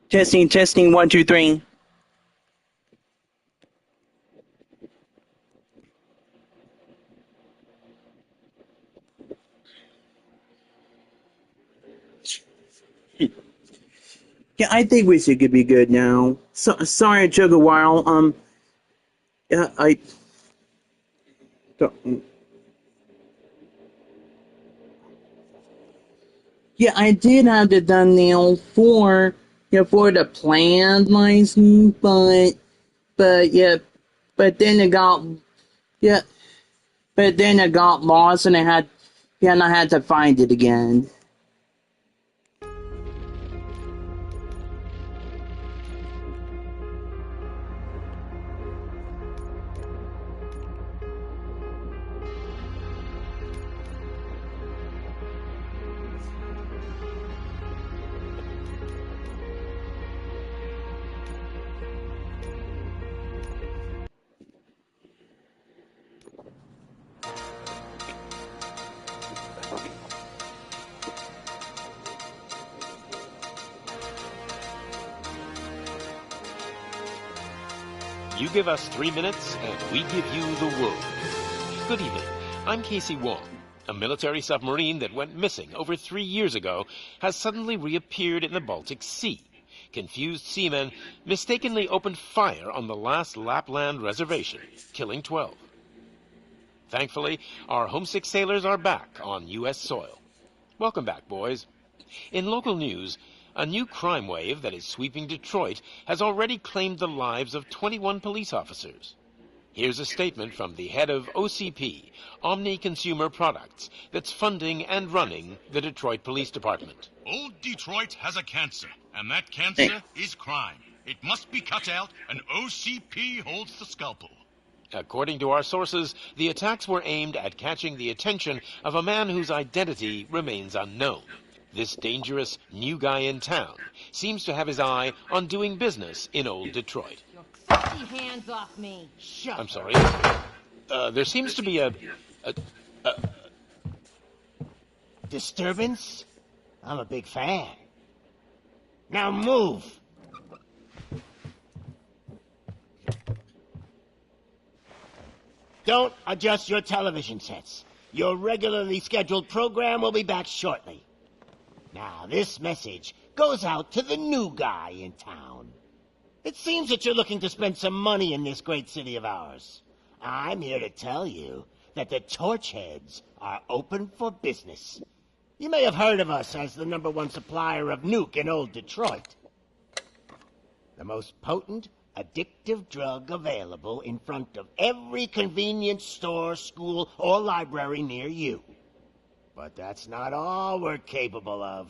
Testing, testing, one, two, three. Yeah, I think we should be good now. Sorry it took a while. Yeah, yeah, I did have the thumbnail for, for the planned license, but yeah, but then it got, yeah, but then it got lost and I had to find it again. You give us 3 minutes, and we give you the world. Good evening. I'm Casey Wong. A military submarine that went missing over 3 years ago has suddenly reappeared in the Baltic Sea. Confused seamen mistakenly opened fire on the last Lapland reservation, killing 12. Thankfully, our homesick sailors are back on U.S. soil. Welcome back, boys. In local news, a new crime wave that is sweeping Detroit has already claimed the lives of 21 police officers. Here's a statement from the head of OCP, Omni Consumer Products, that's funding and running the Detroit Police Department. Old Detroit has a cancer, and that cancer is crime. It must be cut out, and OCP holds the scalpel. According to our sources, the attacks were aimed at catching the attention of a man whose identity remains unknown. This dangerous new guy in town seems to have his eye on doing business in old Detroit. Get your hands off me. Shut I'm sorry. There seems to be a disturbance? I'm a big fan. Now move! Don't adjust your television sets. Your regularly scheduled program will be back shortly. Now, this message goes out to the new guy in town. It seems that you're looking to spend some money in this great city of ours. I'm here to tell you that the Torchheads are open for business. You may have heard of us as the #1 supplier of nuke in old Detroit. The most potent, addictive drug available in front of every convenience store, school, or library near you. But that's not all we're capable of.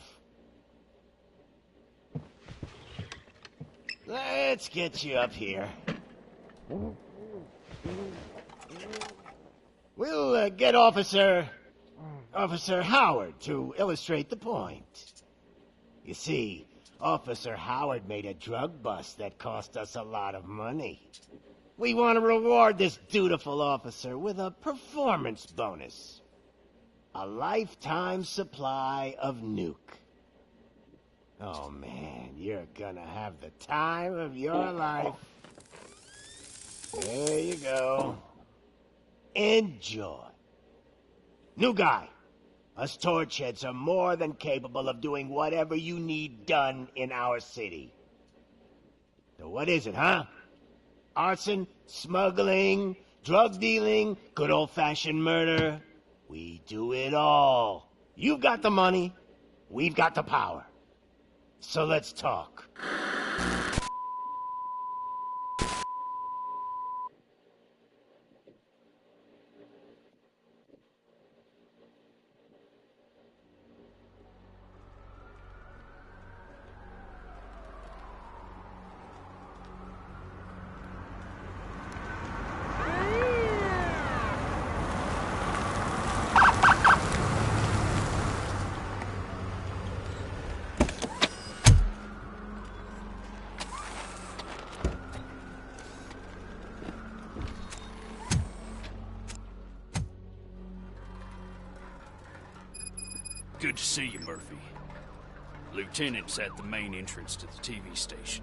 Let's get you up here. We'll get Officer Howard to illustrate the point. You see, Officer Howard made a drug bust that cost us a lot of money. We want to reward this dutiful officer with a performance bonus. A lifetime supply of nuke. Oh man, you're gonna have the time of your life. There you go. Enjoy. New guy, us Torchheads are more than capable of doing whatever you need done in our city. So what is it, huh? Arson, smuggling, drug dealing, good old-fashioned murder. We do it all. You've got the money, we've got the power. So let's talk. Good to see you, Murphy. Lieutenant's at the main entrance to the TV station.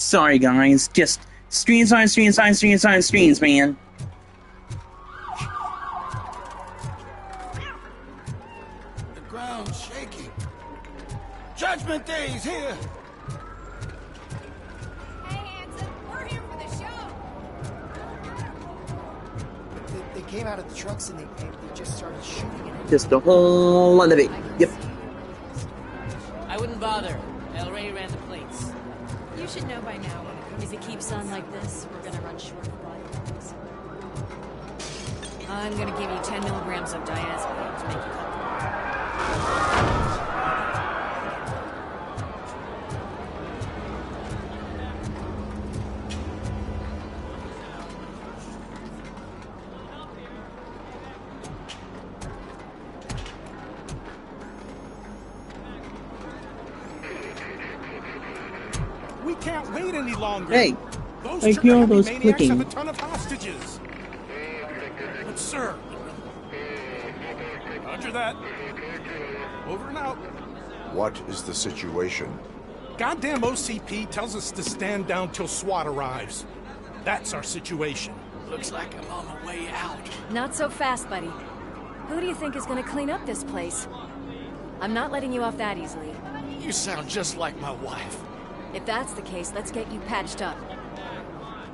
Sorry, guys. Just streams on streams on streams on streams, man. The ground's shaking. Judgment Day's here! Hey, handsome, we're here for the show. They came out of the trucks and they just started shooting at it. Just a whole lot of it. Yep. I wouldn't bother. El Rey ran the plates. You should know by now. If it keeps on like this, we're gonna run short of body parts. I'm gonna give you 10 milligrams of diazepam to make you comfortable. We can't wait any longer. Hey, those I hear all those maniacs clicking. have a ton of hostages. But sir, roger that. Over and out. What is the situation? Goddamn OCP tells us to stand down till SWAT arrives. That's our situation. Looks like I'm on my way out. Not so fast, buddy. Who do you think is gonna clean up this place? I'm not letting you off that easily. You sound just like my wife. If that's the case, let's get you patched up.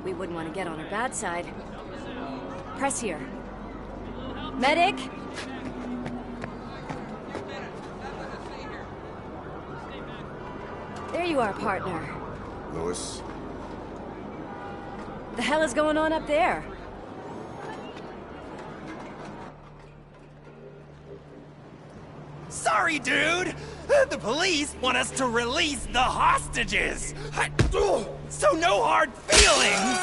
We wouldn't want to get on her bad side. Press here. Medic! There you are, partner. Lewis? The hell is going on up there? Sorry, dude! The police want us to release the hostages! So no hard feelings!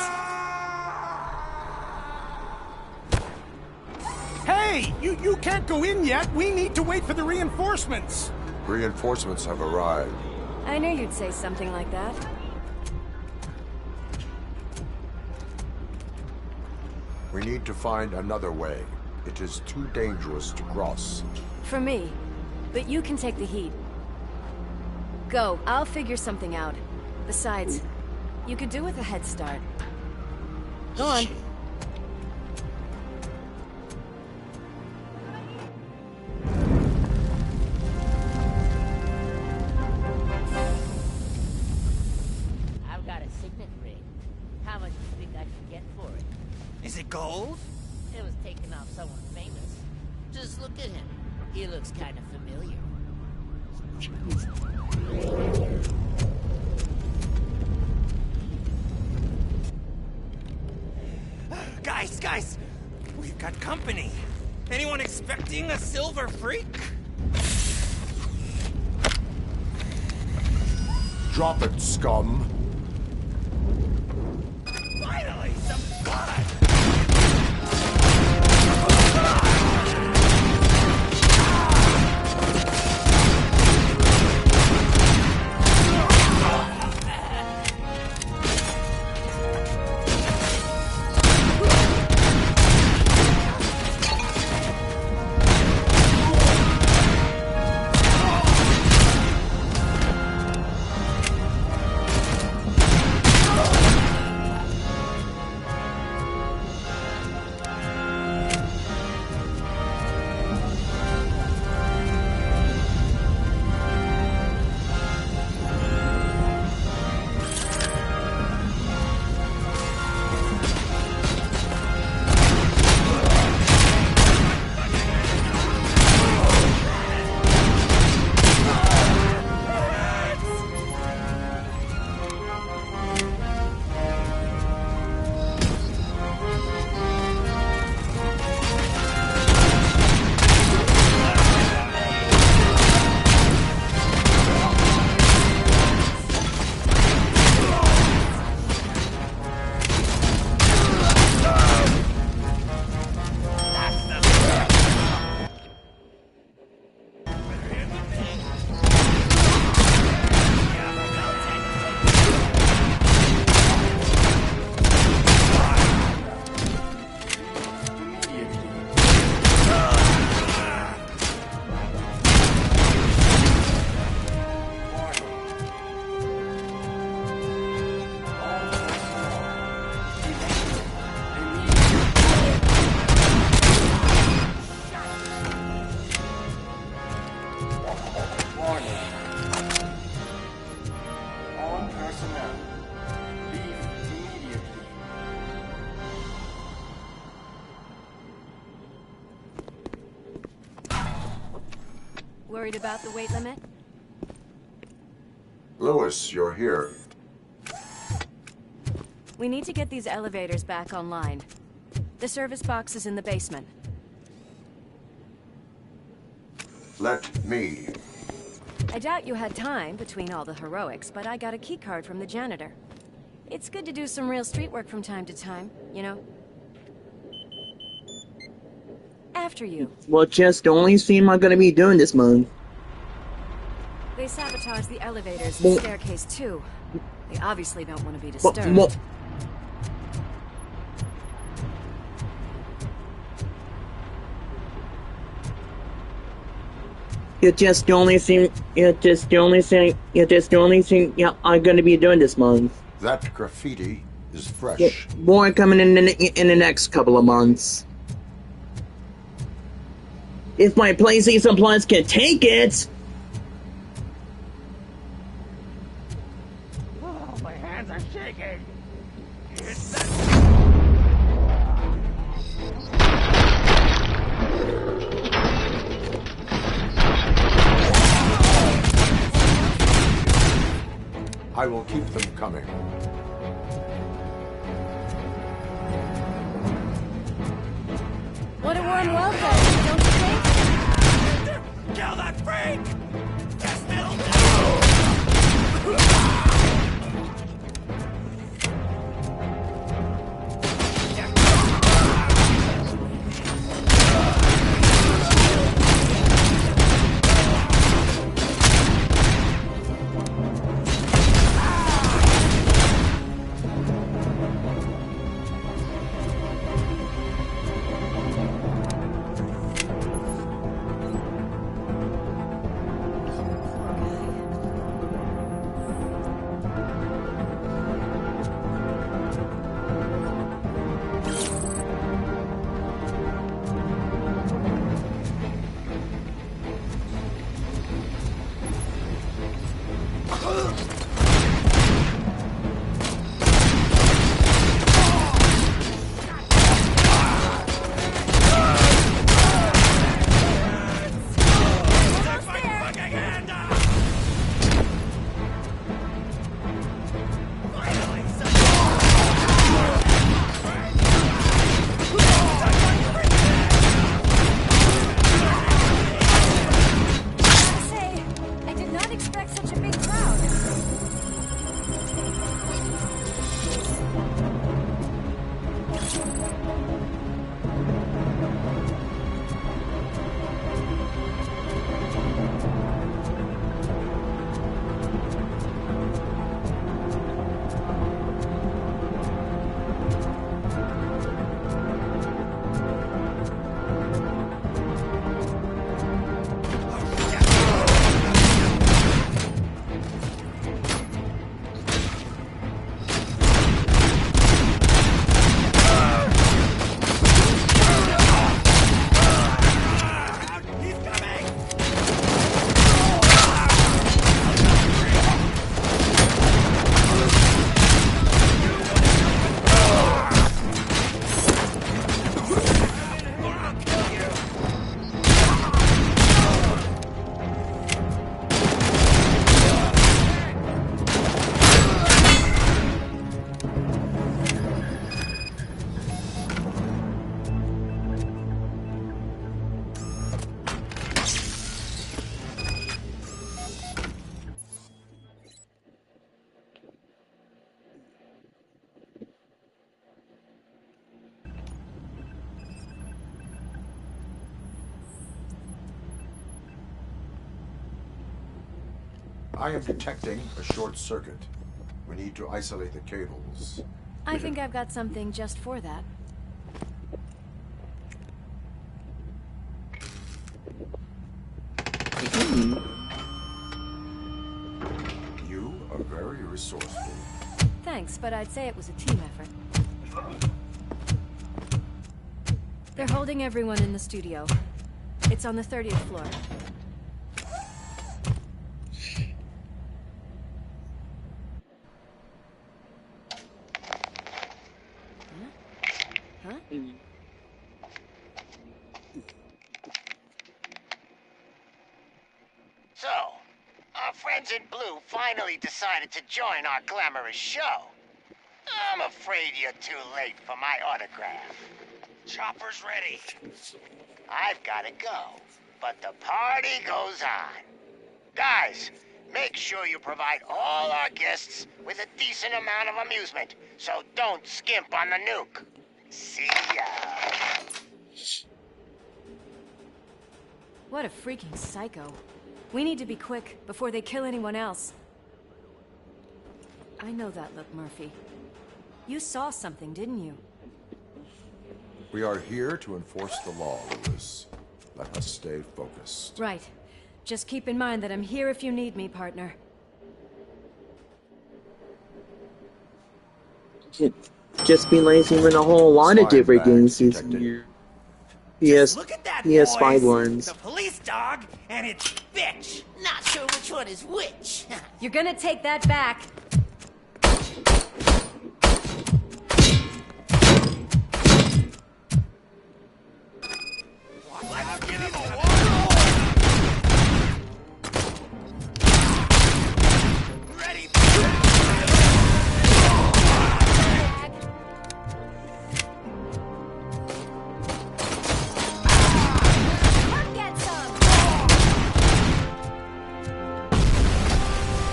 Hey, you can't go in yet. We need to wait for the reinforcements. Reinforcements have arrived. I knew you'd say something like that. We need to find another way. It is too dangerous to cross. For me. But you can take the heat. Go. I'll figure something out. Besides, you could do with a head start. Go on. I've got a signet ring. How much do you think I can get for it? Is it gold? It was taken off someone famous. Just look at him. He looks kind of familiar. Guys! We've got company. Anyone expecting a silver freak? Drop it, scum. Finally, some blood! Worried about the weight limit? Lewis, you're here. We need to get these elevators back online. The service box is in the basement. Let me. I doubt you had time between all the heroics, but I got a keycard from the janitor. It's good to do some real street work from time to time, you know? After you. Well, just the only thing I'm gonna be doing this month. They sabotage the elevators and staircase too. They obviously don't want to be disturbed. It's just the only thing. Yeah, I'm gonna be doing this month. That graffiti is fresh. Yeah, more coming in the next couple of months. If my PlayStation Plus can take it. Oh, my hands are shaking. I will keep them coming. What a warm welcome, don't you think? Kill that freak! Yes, I am detecting a short circuit. We need to isolate the cables. I think I've got something just for that. You are very resourceful. Thanks, but I'd say it was a team effort. They're holding everyone in the studio. It's on the 30th floor. Huh? So, our friends in blue finally decided to join our glamorous show. I'm afraid you're too late for my autograph. Chopper's ready. I've got to go, but the party goes on. Guys, make sure you provide all our guests with a decent amount of amusement, so don't skimp on the nuke. See ya. What a freaking psycho. We need to be quick before they kill anyone else. I know that look, Murphy. You saw something, didn't you? We are here to enforce the law, Lewis. Let us stay focused. Right. Just keep in mind that I'm here if you need me, partner. Just be lazy when a whole lot of different games is here. Yes, Look at that, yes, boys. spy ones. The police dog and its bitch. Not sure which one is which. You're gonna take that back. Let's give him a ready. Come get some.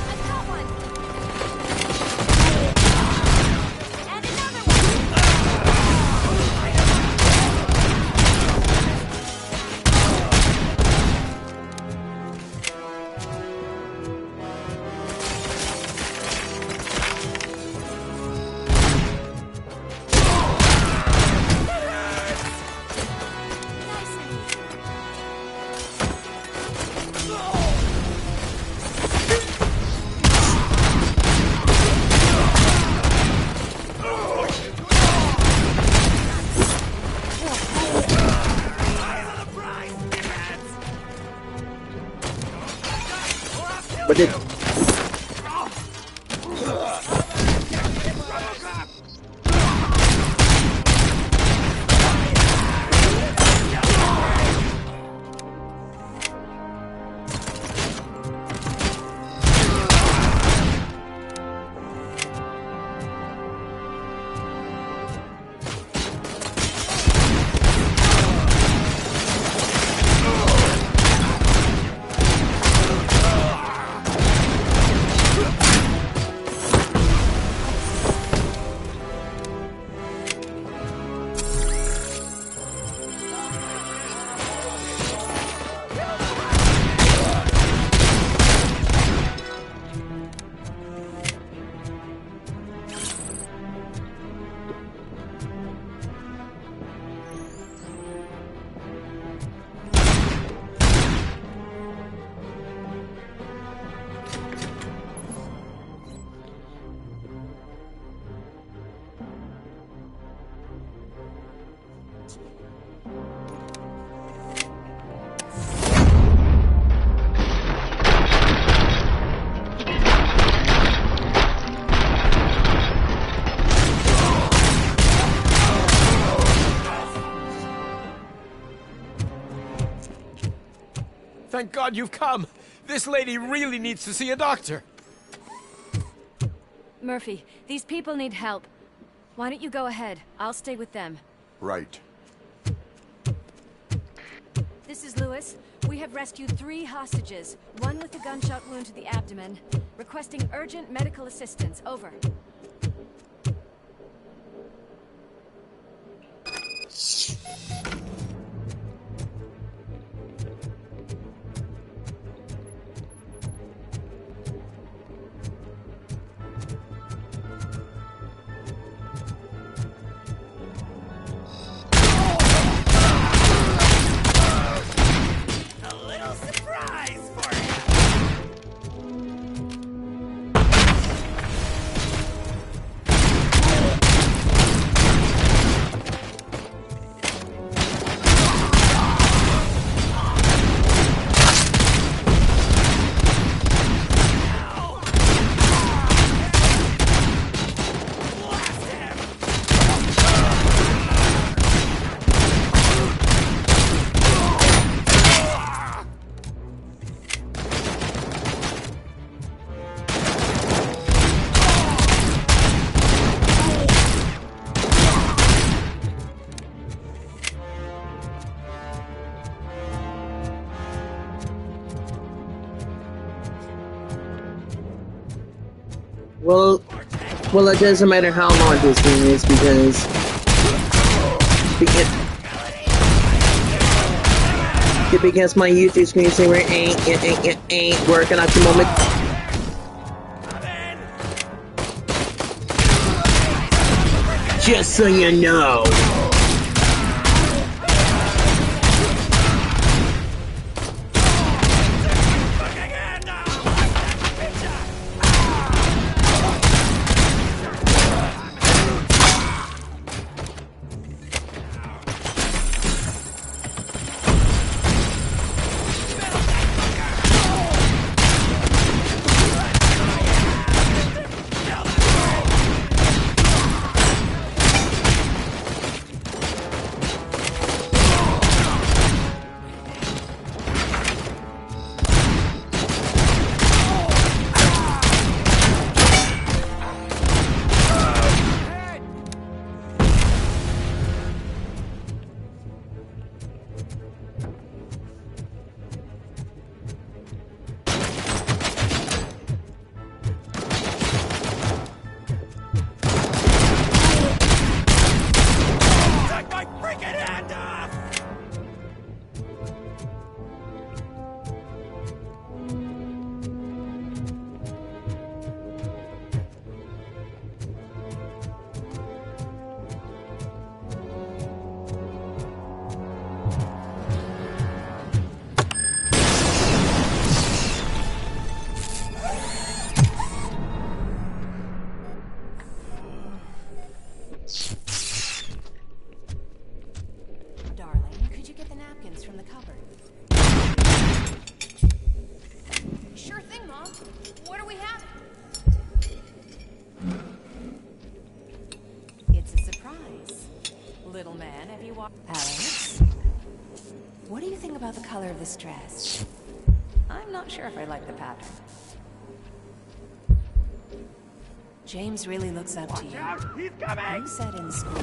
I've got one. And another one. But it... Thank God you've come. This lady really needs to see a doctor. Murphy, these people need help. Why don't you go ahead? I'll stay with them. Right. This is Lewis. We have rescued 3 hostages, one with a gunshot wound to the abdomen. Requesting urgent medical assistance. Over. Well, it doesn't matter how long this game is because my YouTube screensaver ain't working at the moment. Just so you know. Alex, what do you think about the color of this dress? I'm not sure if I like the pattern. James really looks up to you. He's coming! You said in school.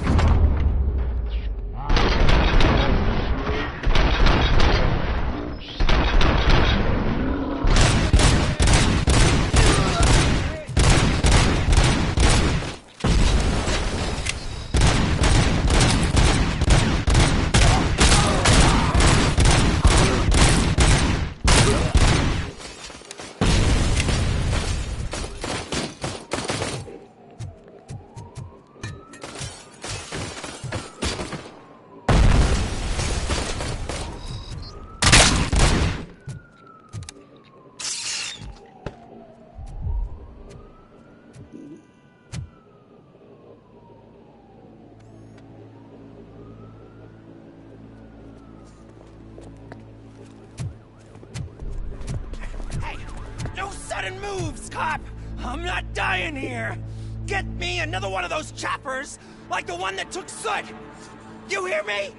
Sudden moves, cop! I'm not dying here! Get me another one of those choppers, like the one that took Soot! You hear me?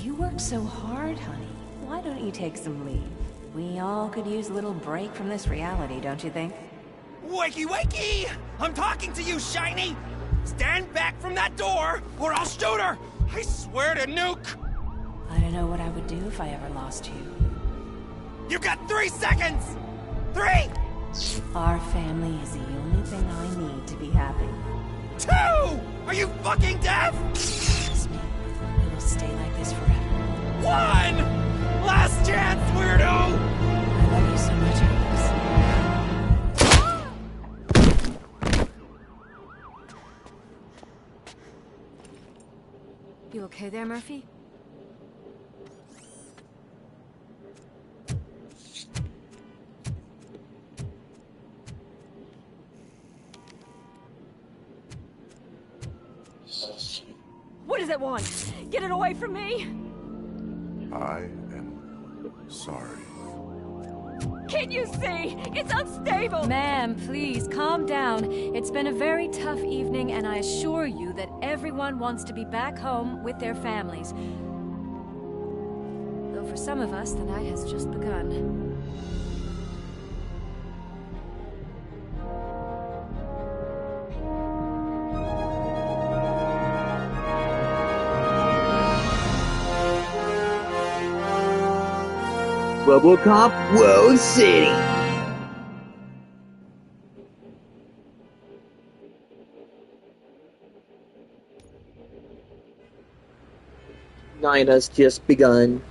You work so hard, honey. Why don't you take some leave? We all could use a little break from this reality, don't you think? Wakey, wakey! I'm talking to you, Shiny! Stand back from that door, or I'll shoot her! I swear to nuke! I don't know what I would do if I ever lost you. You got 3 seconds! 3! Our family is the only thing I need to be happy. 2! Are you fucking deaf? Trust me, we will stay like this forever. 1! Last chance, weirdo! I love you so much, Alex. You okay there, Murphy? What does it want? Get it away from me! I am sorry. Can't you see? It's unstable! Ma'am, please, calm down. It's been a very tough evening, and I assure you that everyone wants to be back home with their families. Though for some of us, the night has just begun. Robocop World City. night has just begun.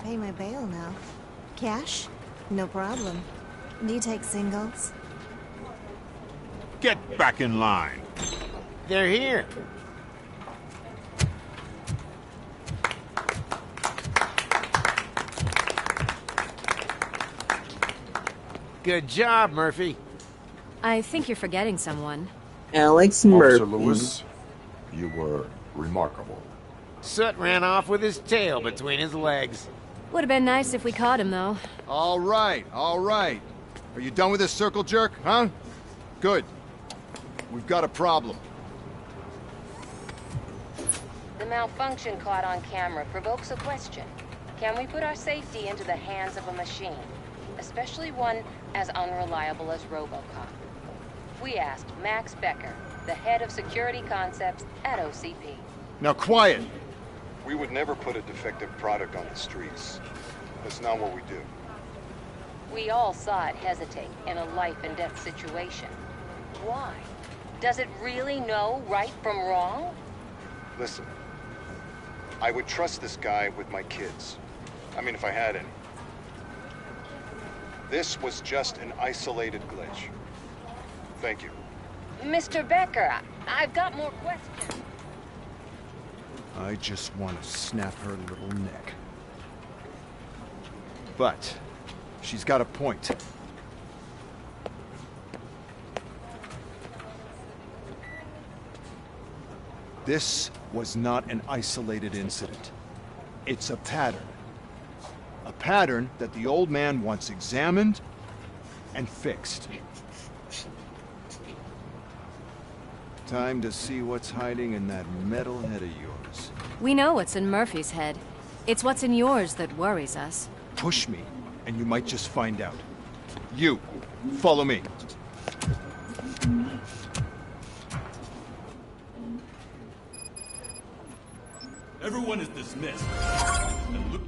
Pay my bail now. Cash? No problem. Do you take singles? Get back in line. They're here. Good job, Murphy. I think you're forgetting someone. Alex Officer Murphy. Lewis, you were remarkable. Soot ran off with his tail between his legs. Would have been nice if we caught him, though. All right, all right. Are you done with this circle jerk, huh? Good. We've got a problem. The malfunction caught on camera provokes a question. Can we put our safety into the hands of a machine? Especially one as unreliable as Robocop. We asked Max Becker, the head of security concepts at OCP. Now quiet! We would never put a defective product on the streets. That's not what we do. We all saw it hesitate in a life and death situation. Why? Does it really know right from wrong? Listen, I would trust this guy with my kids. I mean, if I had any. This was just an isolated glitch. Thank you. Mr. Becker, I've got more questions. I just want to snap her little neck. But she's got a point. This was not an isolated incident. It's a pattern. A pattern that the old man wants examined and fixed. Time to see what's hiding in that metal head of yours. We know what's in Murphy's head. It's what's in yours that worries us. Push me, and you might just find out. You, follow me. Everyone is dismissed. And look.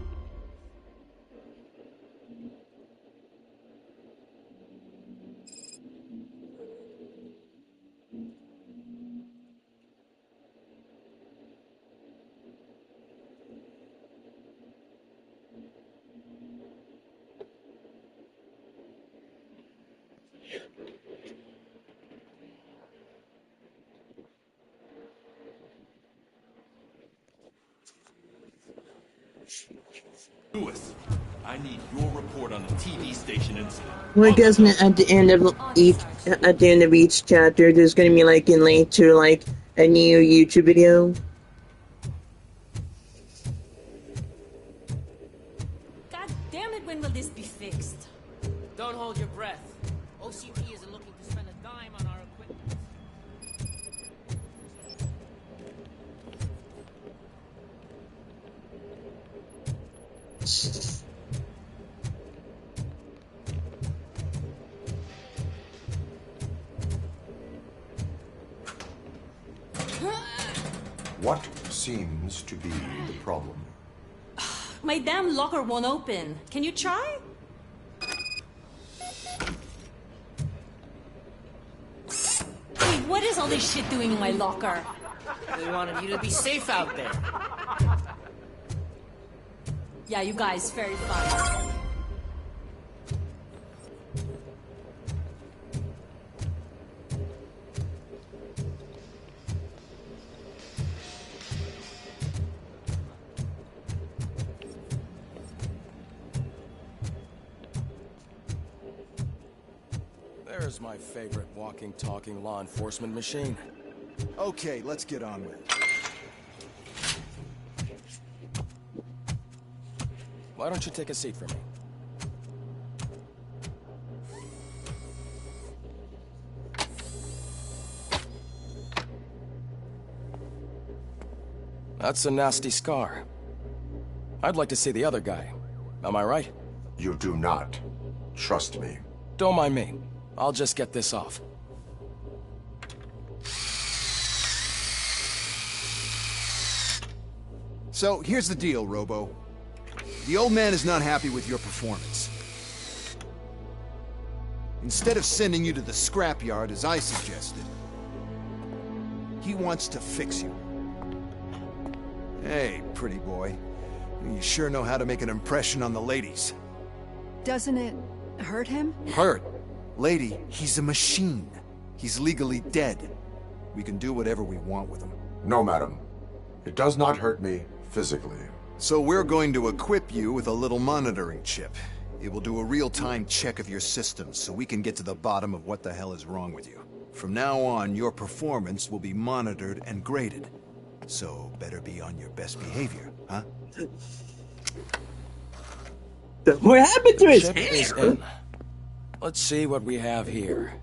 Lewis, I need your report on the TV station incident. Well, I guess at the end of each chapter, there's gonna be like a link to like a new YouTube video. God damn it, when will this be fixed? Don't hold your breath. OCP isn't looking to spend a dime on our equipment. What seems to be the problem? My damn locker won't open. Can you try? Hey, what is all this shit doing in my locker? We wanted you to be safe out there. Yeah, you guys, very fun. There's my favorite walking, talking law enforcement machine. Okay, let's get on with it. Why don't you take a seat for me? That's a nasty scar. I'd like to see the other guy. Am I right? You do not. Trust me. Don't mind me. I'll just get this off. So, here's the deal, Robo. The old man is not happy with your performance. Instead of sending you to the scrapyard, as I suggested, he wants to fix you. Hey, pretty boy. You sure know how to make an impression on the ladies. Doesn't it hurt him? Hurt? Lady, he's a machine. He's legally dead. We can do whatever we want with him. No, madam. It does not hurt me physically. So we're going to equip you with a little monitoring chip. It will do a real-time check of your systems so we can get to the bottom of what the hell is wrong with you. From now on, your performance will be monitored and graded. So better be on your best behavior, huh? What happened to his Chip is hair? in. Let's see what we have here.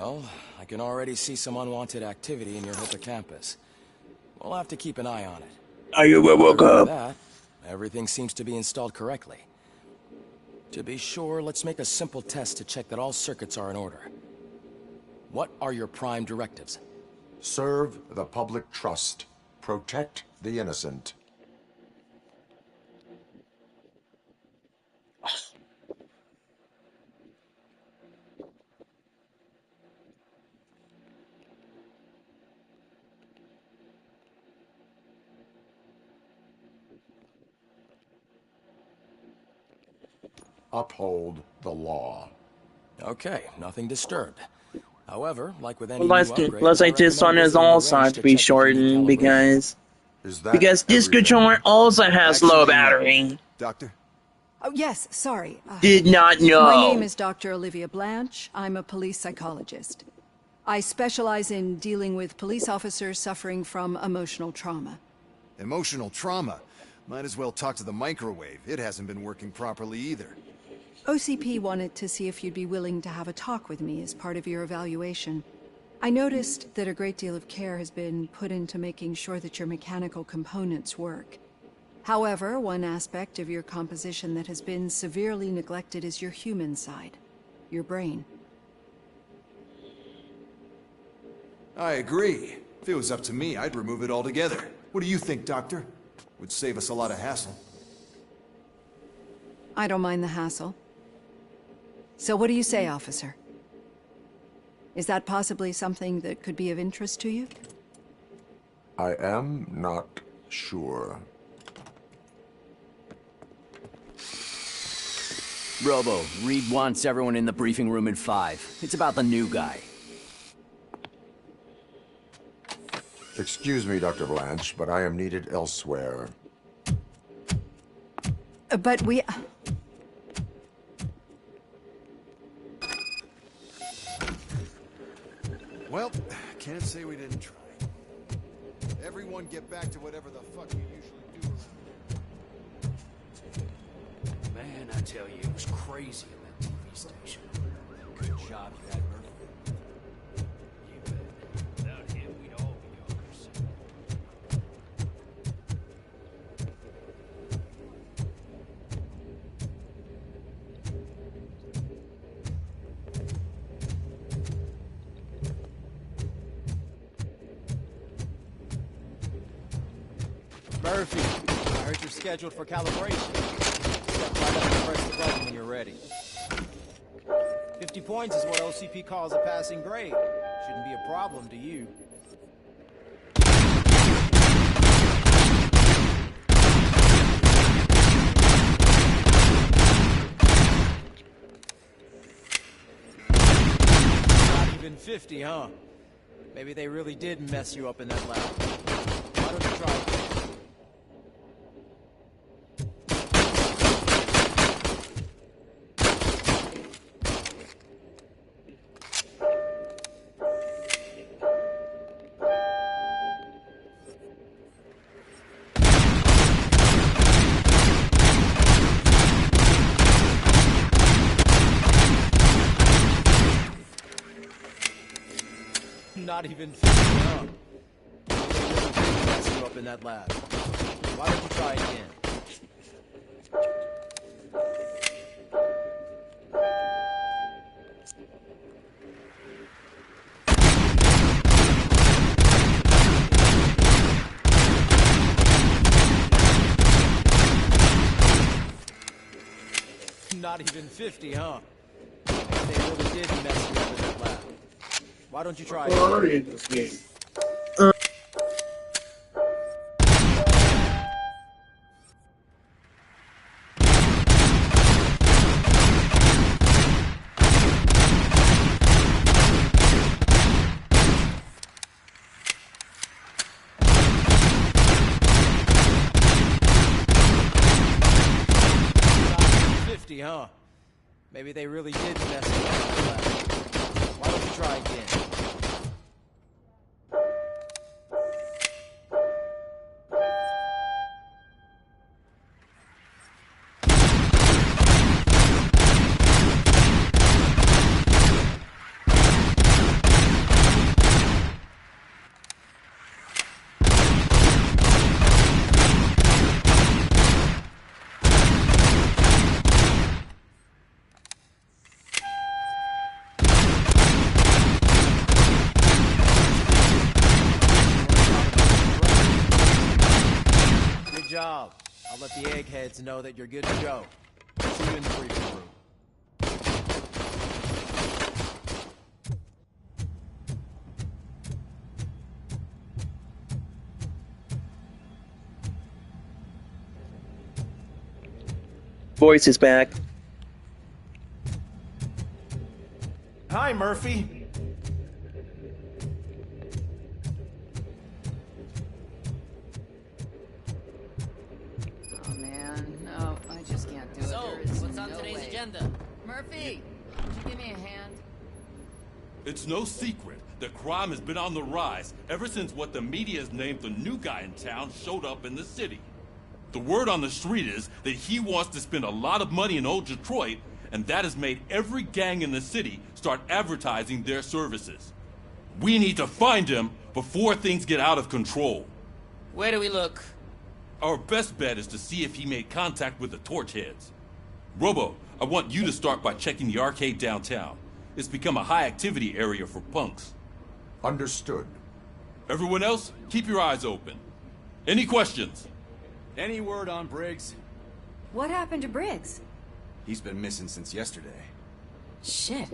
Well, I can already see some unwanted activity in your hippocampus. We'll have to keep an eye on it. Are you Robocop? That, everything seems to be installed correctly. To be sure, let's make a simple test to check that all circuits are in order. What are your prime directives? Serve the public trust. Protect the innocent. Uphold the law. Okay, nothing disturbed. However, like with any Well, new let's upgrade, like this on his all side to be shortened because this controller also has low battery. Doctor? Oh, yes, sorry. Did not know. My name is Dr. Olivia Blanche. I'm a police psychologist. I specialize in dealing with police officers suffering from emotional trauma. Emotional trauma? Might as well talk to the microwave. It hasn't been working properly either. OCP wanted to see if you'd be willing to have a talk with me as part of your evaluation. I noticed that a great deal of care has been put into making sure that your mechanical components work. However, one aspect of your composition that has been severely neglected is your human side, your brain. I agree. If it was up to me, I'd remove it altogether. What do you think, Doctor? Would save us a lot of hassle. I don't mind the hassle. So what do you say, officer? Is that possibly something that could be of interest to you? I am not sure. Robo, Reed wants everyone in the briefing room in 5. It's about the new guy. Excuse me, Dr. Blanche, but I am needed elsewhere. But we... Well, can't say we didn't try. Everyone get back to whatever the fuck you usually do around. Man, I tell you, it was crazy in that TV station. Good job you had Murphy. You bet. Without him, we'd all be owners. Murphy, I heard you're scheduled for calibration. Step right up and press the button when you're ready. 50 points is what OCP calls a passing grade. Shouldn't be a problem to you. Not even 50, huh? Maybe they really did mess you up in that lab. Why don't you try it? Not even 50, huh? They really did mess you up in that lab. Why don't you try again? Not even 50, huh? They really did mess you up in that lab. Why don't you try it? Already in this game. Huh? Maybe they really did mess it up. Why don't you try again? Job. I'll let the eggheads know that you're good to go. See you in the briefing room. Voice is back. Hi, Murphy. Murphy, could you give me a hand? It's no secret that crime has been on the rise ever since what the media has named the new guy in town showed up in the city. The word on the street is that he wants to spend a lot of money in old Detroit, and that has made every gang in the city start advertising their services. We need to find him before things get out of control. Where do we look? Our best bet is to see if he made contact with the Torchheads. Robo, I want you to start by checking the arcade downtown. It's become a high-activity area for punks. Understood. Everyone else, keep your eyes open. Any questions? Any word on Briggs? What happened to Briggs? He's been missing since yesterday. Shit.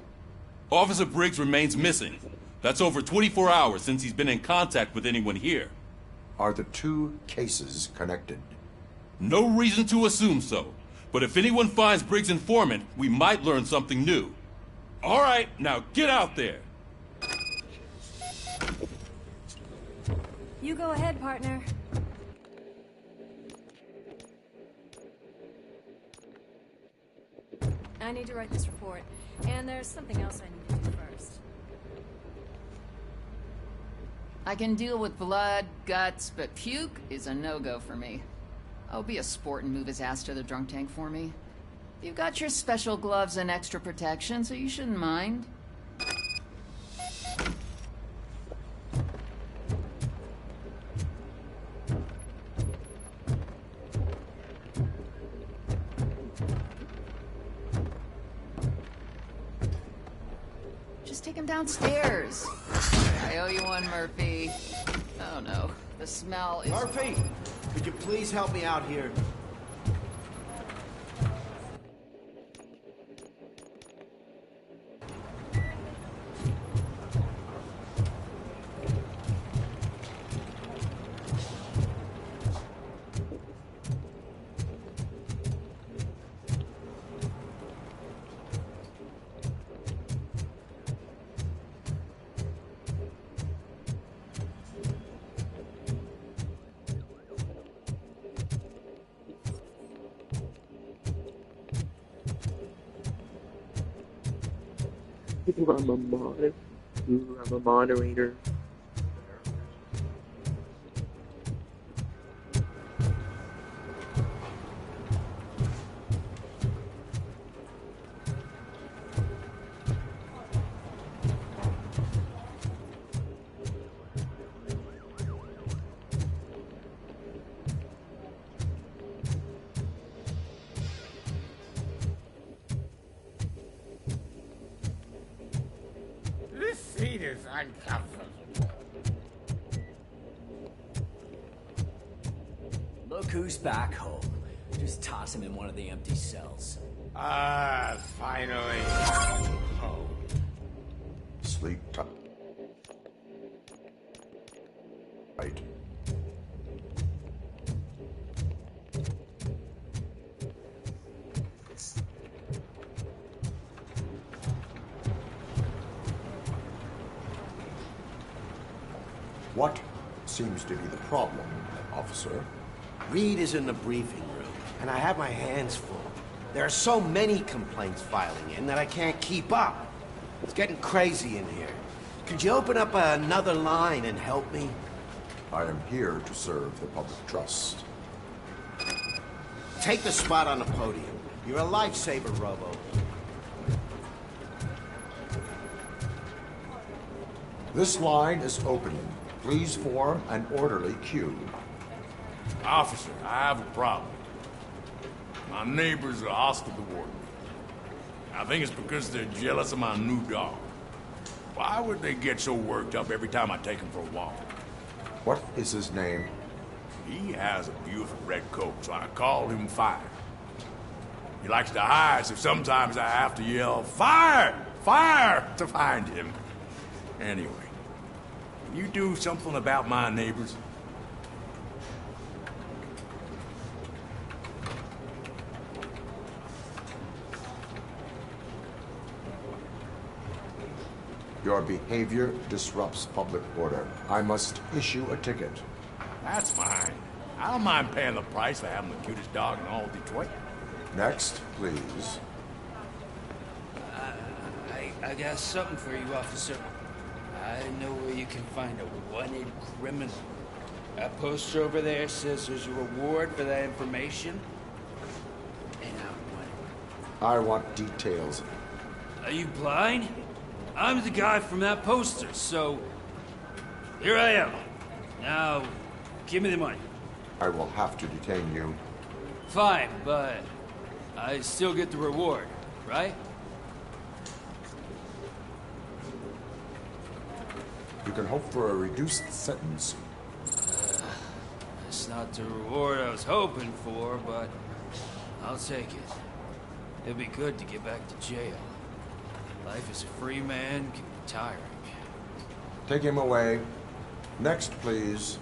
Officer Briggs remains missing. That's over 24 hours since he's been in contact with anyone here. Are the two cases connected? No reason to assume so. But if anyone finds Briggs' informant, we might learn something new. All right, now get out there. You go ahead, partner. I need to write this report, and there's something else I need to do first. I can deal with blood, guts, but puke is a no-go for me. I'll be a sport and move his ass to the drunk tank for me. You've got your special gloves and extra protection, so you shouldn't mind. Just take him downstairs. I owe you one, Murphy. Oh no, the smell is... Murphy, could you please help me out here? I'm a moderator. This seat is uncomfortable. Look who's back home. Just toss him in one of the empty cells. Ah, finally. Home. Sleep tight. Right. What seems to be the problem, officer? Reed is in the briefing room, and I have my hands full. There are so many complaints filing in that I can't keep up. It's getting crazy in here. Could you open up another line and help me? I am here to serve the public trust. Take the spot on the podium. You're a lifesaver, Robo. This line is opening. Please form an orderly queue. Officer, I have a problem. My neighbors are hostile toward me. I think it's because they're jealous of my new dog. Why would they get so worked up every time I take him for a walk? What is his name? He has a beautiful red coat, so I call him Fire. He likes to hide, so sometimes I have to yell, "Fire! Fire!" to find him. Anyway, can you do something about my neighbors? Your behavior disrupts public order. I must issue a ticket. That's fine. I don't mind paying the price for having the cutest dog in all of Detroit. Next, please. I got something for you, officer. I know where you can find a wanted criminal. That poster over there says there's a reward for that information. And I want details. are you blind? I'm the guy from that poster, so here I am. Now, give me the money. I will have to detain you. Fine, but I still get the reward, right? You can hope for a reduced sentence. That's not the reward I was hoping for, but I'll take it. It'd be good to get back to jail. Life as a free man can be tiring. Take him away. Next, please.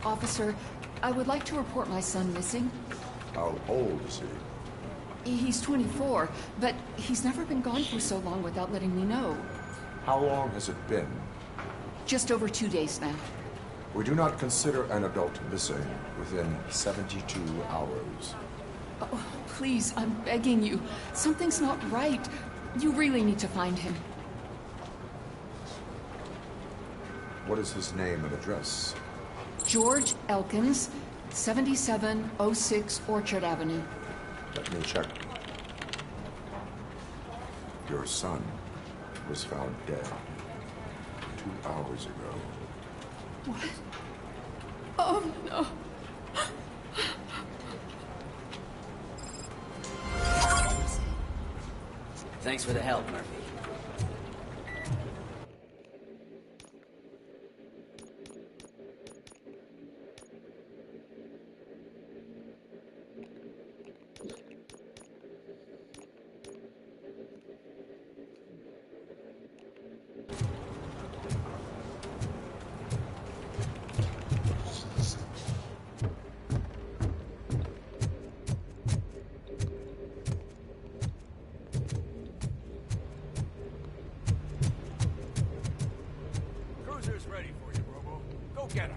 Officer, I would like to report my son missing. How old is he? He's 24, but he's never been gone for so long without letting me know. How long has it been? Just over 2 days now. We do not consider an adult missing within 72 hours. Oh, please, I'm begging you. Something's not right. You really need to find him. What is his name and address? George Elkins, 7706 Orchard Avenue. Let me check. Your son was found dead 2 hours ago. What? Oh, no. Thanks for the help, Murphy. Cruiser's ready for you, Robo. Go get him.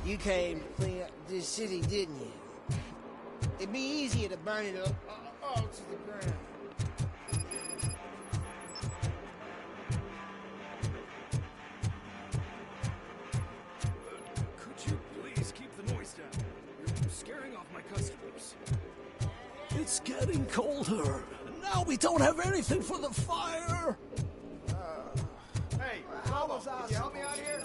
You came to clean up this city, didn't you? It'd be easier to burn it up all to the ground. Could you please keep the noise down? You're scaring off my customers. It's getting colder. And now we don't have anything for the fire. Hey, Robo, can you help me out here?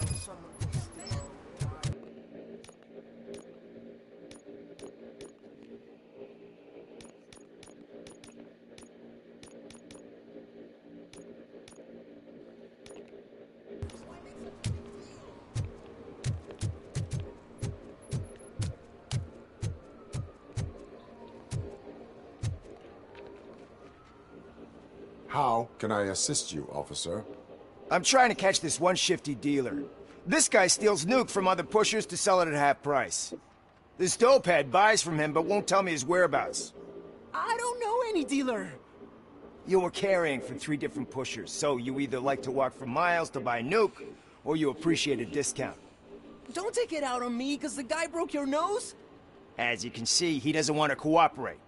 How can I assist you, officer? I'm trying to catch this one shifty dealer. This guy steals nuke from other pushers to sell it at half price. This dopehead buys from him but won't tell me his whereabouts. I don't know any dealer. You were carrying for 3 different pushers, so you either like to walk for miles to buy nuke, or you appreciate a discount. Don't take it out on me, because the guy broke your nose? As you can see, he doesn't want to cooperate.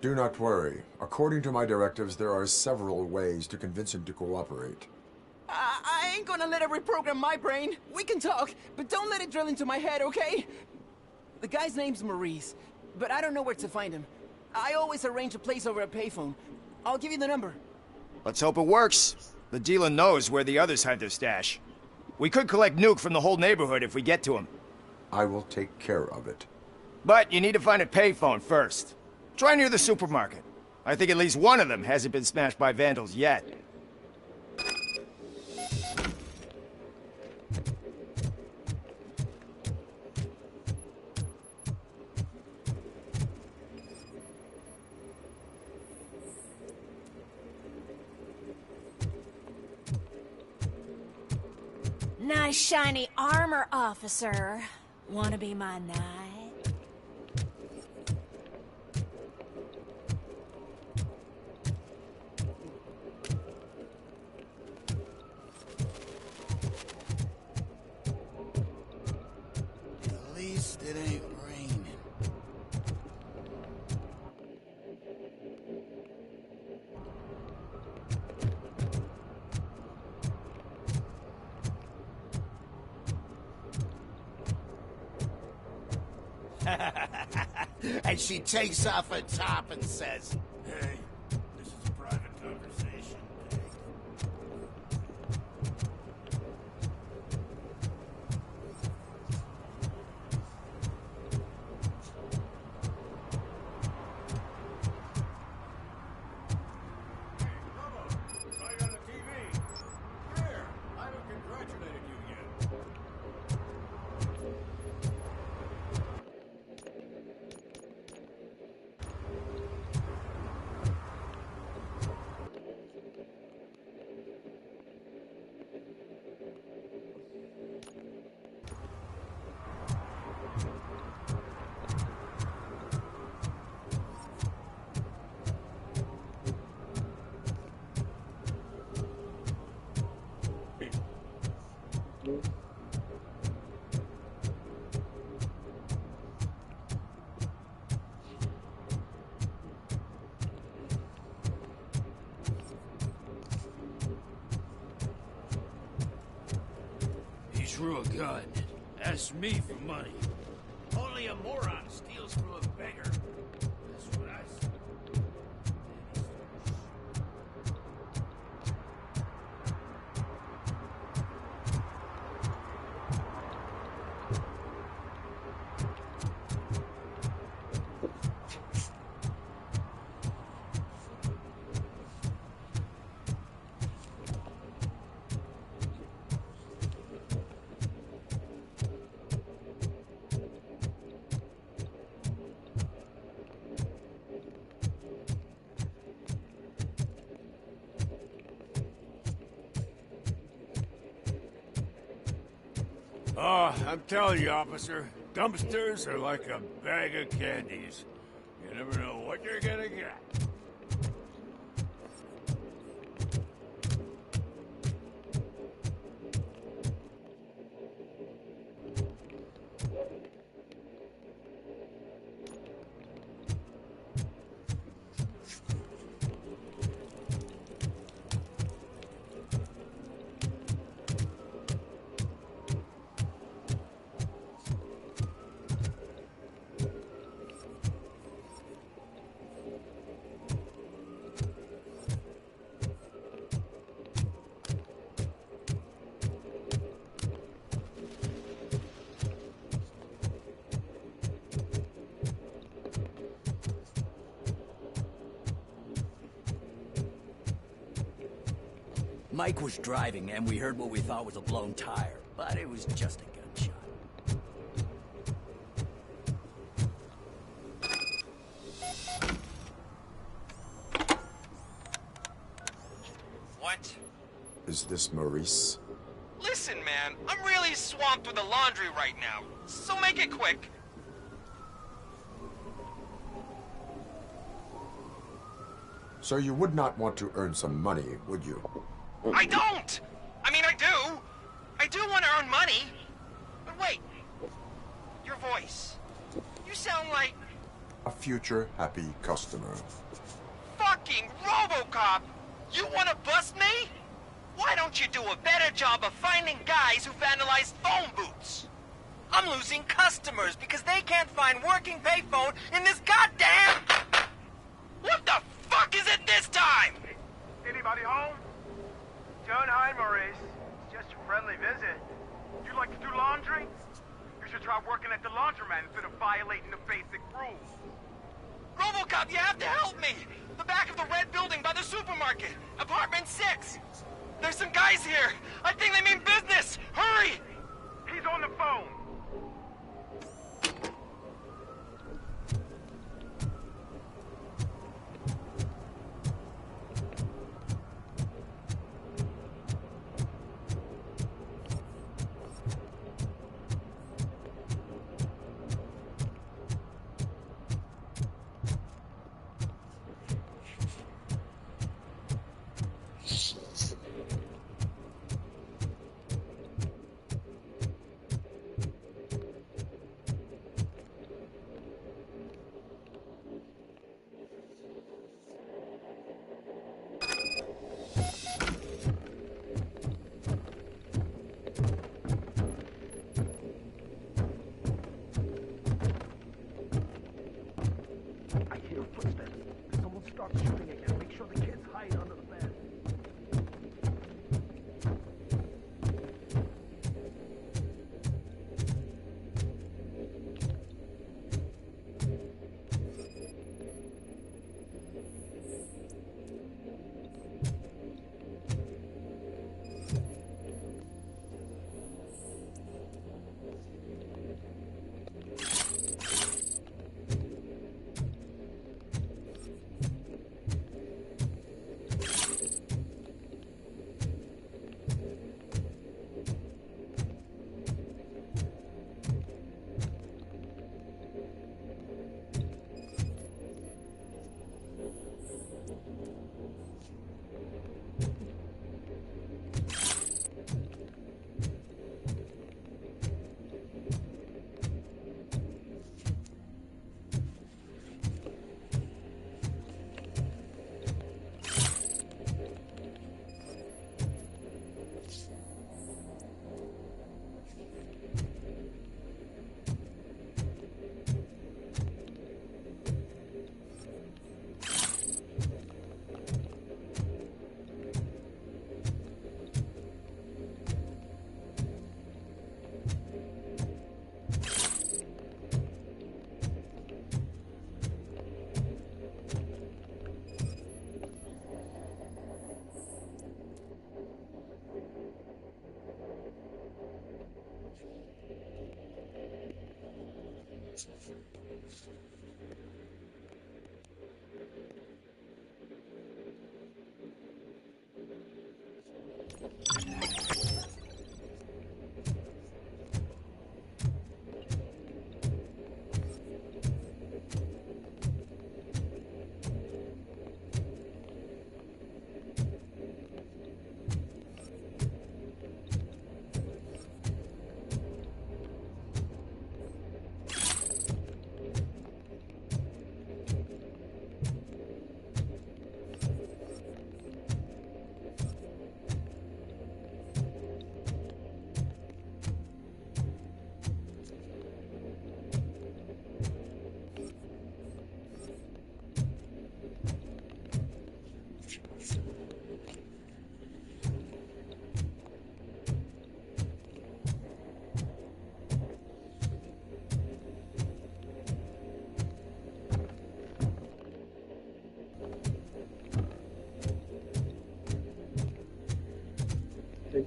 Do not worry. According to my directives, there are several ways to convince him to cooperate. I ain't gonna let it reprogram my brain. We can talk, but don't let it drill into my head, okay? The guy's name's Maurice, but I don't know where to find him. I always arrange a place over a payphone. I'll give you the number. Let's hope it works. The dealer knows where the others hide their stash. We could collect nuke from the whole neighborhood if we get to him. I will take care of it. But you need to find a payphone first. Try near the supermarket. I think at least one of them hasn't been smashed by vandals yet. Nice shiny armor, officer. Wanna be my knight? At least it ain't raining. And she takes off her top and says, Hey, this is a private conversation. He drew a gun, asked me for money. Only a moron steals from a beggar. That's what I said. Oh, I'm telling you, officer, dumpsters are like a bag of candies. You never know what you're gonna get. Mike was driving, and we heard what we thought was a blown tire, but it was just a gunshot. What? Is this Maurice? Listen, man, I'm really swamped with the laundry right now, so make it quick. So you would not want to earn some money, would you? I don't! I mean, I do. I do want to earn money. But wait. Your voice. You sound like... A future happy customer. fucking Robocop! You want to bust me? Why don't you do a better job of finding guys who vandalized phone booths? I'm losing customers because they can't find working payphone in this goddamn... What the fuck is it this time? Anybody home? Don't hide, Maurice. It's just a friendly visit. You like to do laundry? You should try working at the laundromat instead of violating the basic rules. Robocop, you have to help me! The back of the red building by the supermarket. Apartment 6. There's some guys here. I think they mean business. Hurry! He's on the phone. Take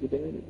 your daddy.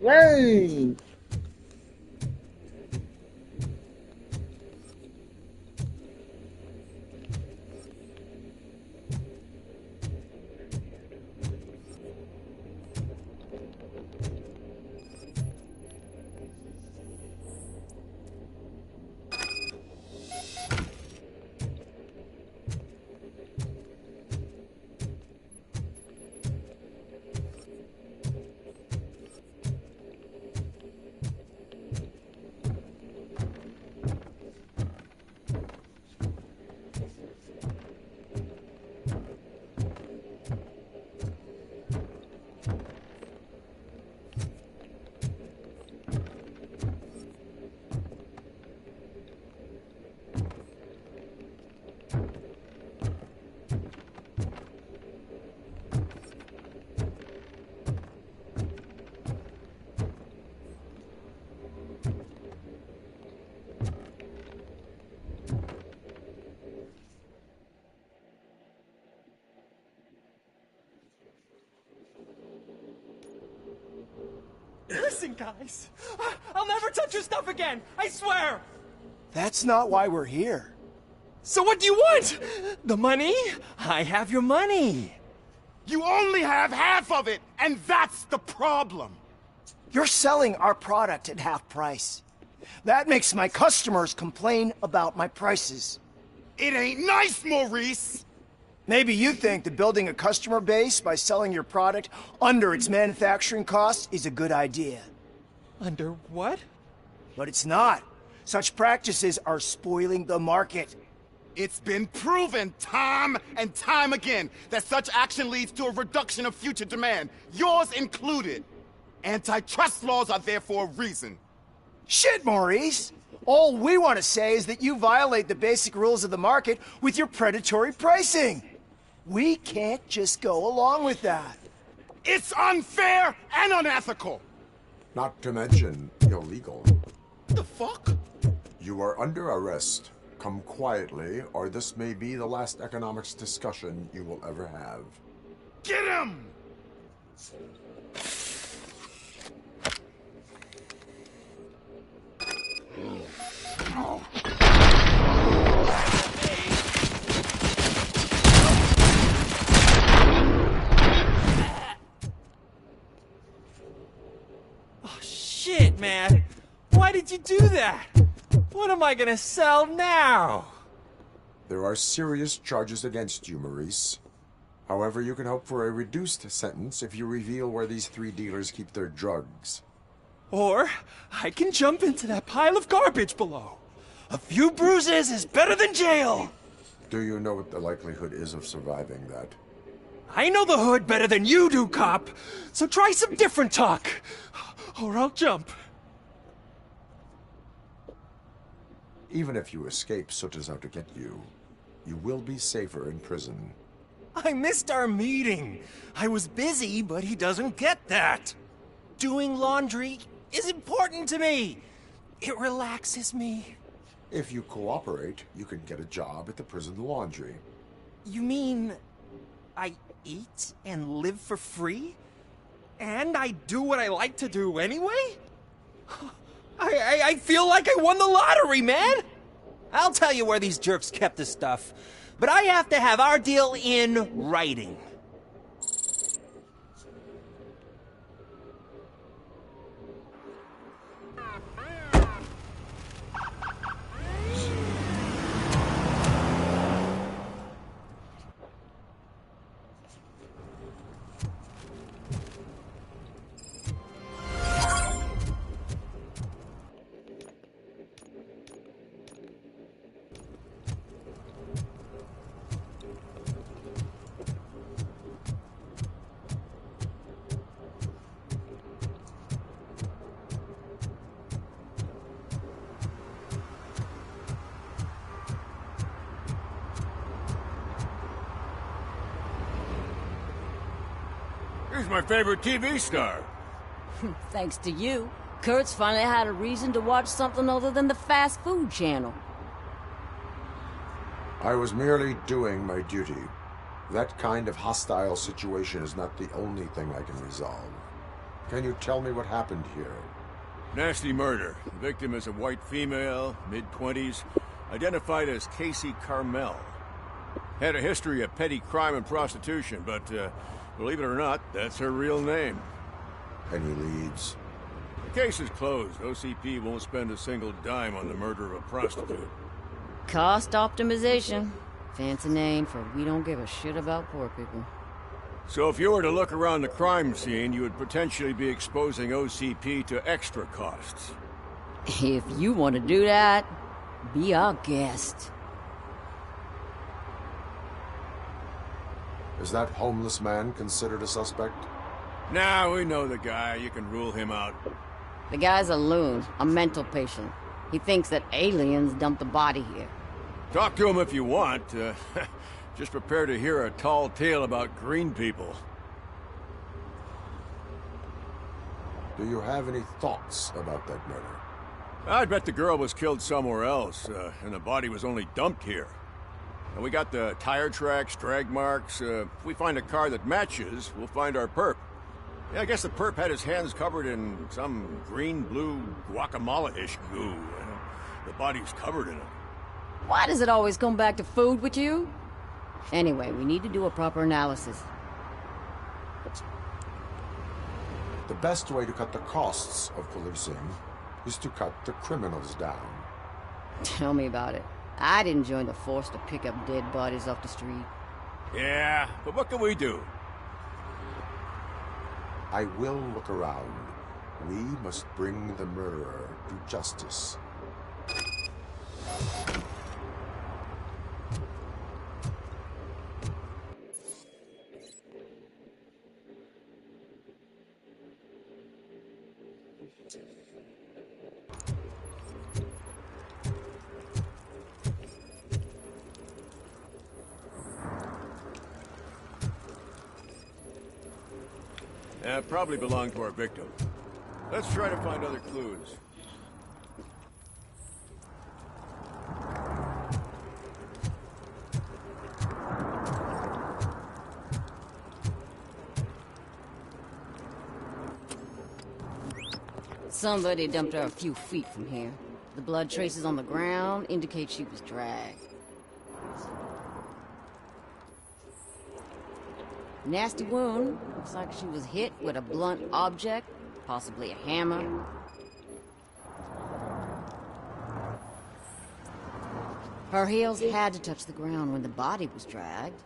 Yay! Listen, guys. I'll never touch your stuff again. I swear. That's not why we're here. So what do you want? The money? I have your money. You only have half of it, and that's the problem. You're selling our product at half price. That makes my customers complain about my prices. It ain't nice, Maurice! Maybe you think that building a customer base by selling your product under its manufacturing costs is a good idea. Under what? But it's not. Such practices are spoiling the market. It's been proven time and time again that such action leads to a reduction of future demand, yours included. Antitrust laws are there for a reason. Shit, Maurice! All we want to say is that you violate the basic rules of the market with your predatory pricing. We can't just go along with that. It's unfair and unethical! Not to mention illegal. The fuck? You are under arrest. Come quietly, or this may be the last economics discussion you will ever have. Get him! Oh, shit, man. Why did you do that? What am I gonna sell now? There are serious charges against you, Maurice. However, you can hope for a reduced sentence if you reveal where these 3 dealers keep their drugs. Or I can jump into that pile of garbage below. A few bruises is better than jail. Do you know what the likelihood is of surviving that? I know the hood better than you do, cop. So try some different talk. Or I'll jump. Even if you escape Soot is out to get you, you will be safer in prison. I missed our meeting. I was busy, but he doesn't get that. Doing laundry is important to me. It relaxes me. If you cooperate, you can get a job at the prison laundry. You mean I eat and live for free? And I do what I like to do anyway? I feel like I won the lottery, man! I'll tell you where these jerks kept the stuff, but I have to have our deal in writing. He's my favorite TV star. Thanks to you, Kurt's finally had a reason to watch something other than the fast food channel. I was merely doing my duty. That kind of hostile situation is not the only thing I can resolve. Can you tell me what happened here? Nasty murder. The victim is a white female, mid-20s, identified as Casey Carmel. Had a history of petty crime and prostitution, but believe it or not, that's her real name. Any leads? The case is closed. OCP won't spend a single dime on the murder of a prostitute. Cost optimization. Fancy name for we don't give a shit about poor people. So if you were to look around the crime scene, you would potentially be exposing OCP to extra costs. If you want to do that, be our guest. Is that homeless man considered a suspect? Nah, we know the guy. You can rule him out. The guy's a loon, a mental patient. He thinks that aliens dumped the body here. Talk to him if you want. Just prepare to hear a tall tale about green people. Do you have any thoughts about that murder? I'd bet the girl was killed somewhere else, and the body was only dumped here. And we got the tire tracks, drag marks. If we find a car that matches, we'll find our perp. Yeah, I guess the perp had his hands covered in some green-blue guacamole-ish goo. The body's covered in it. Why does it always come back to food with you? Anyway, we need to do a proper analysis. The best way to cut the costs of policing is to cut the criminals down. Tell me about it. I didn't join the force to pick up dead bodies off the street. Yeah, but what can we do? I will look around. We must bring the murderer to justice. Probably belonged to our victim. Let's try to find other clues. Somebody dumped her a few feet from here. The blood traces on the ground indicate she was dragged. Nasty wound. Looks like she was hit with a blunt object, possibly a hammer. Her heels had to touch the ground when the body was dragged.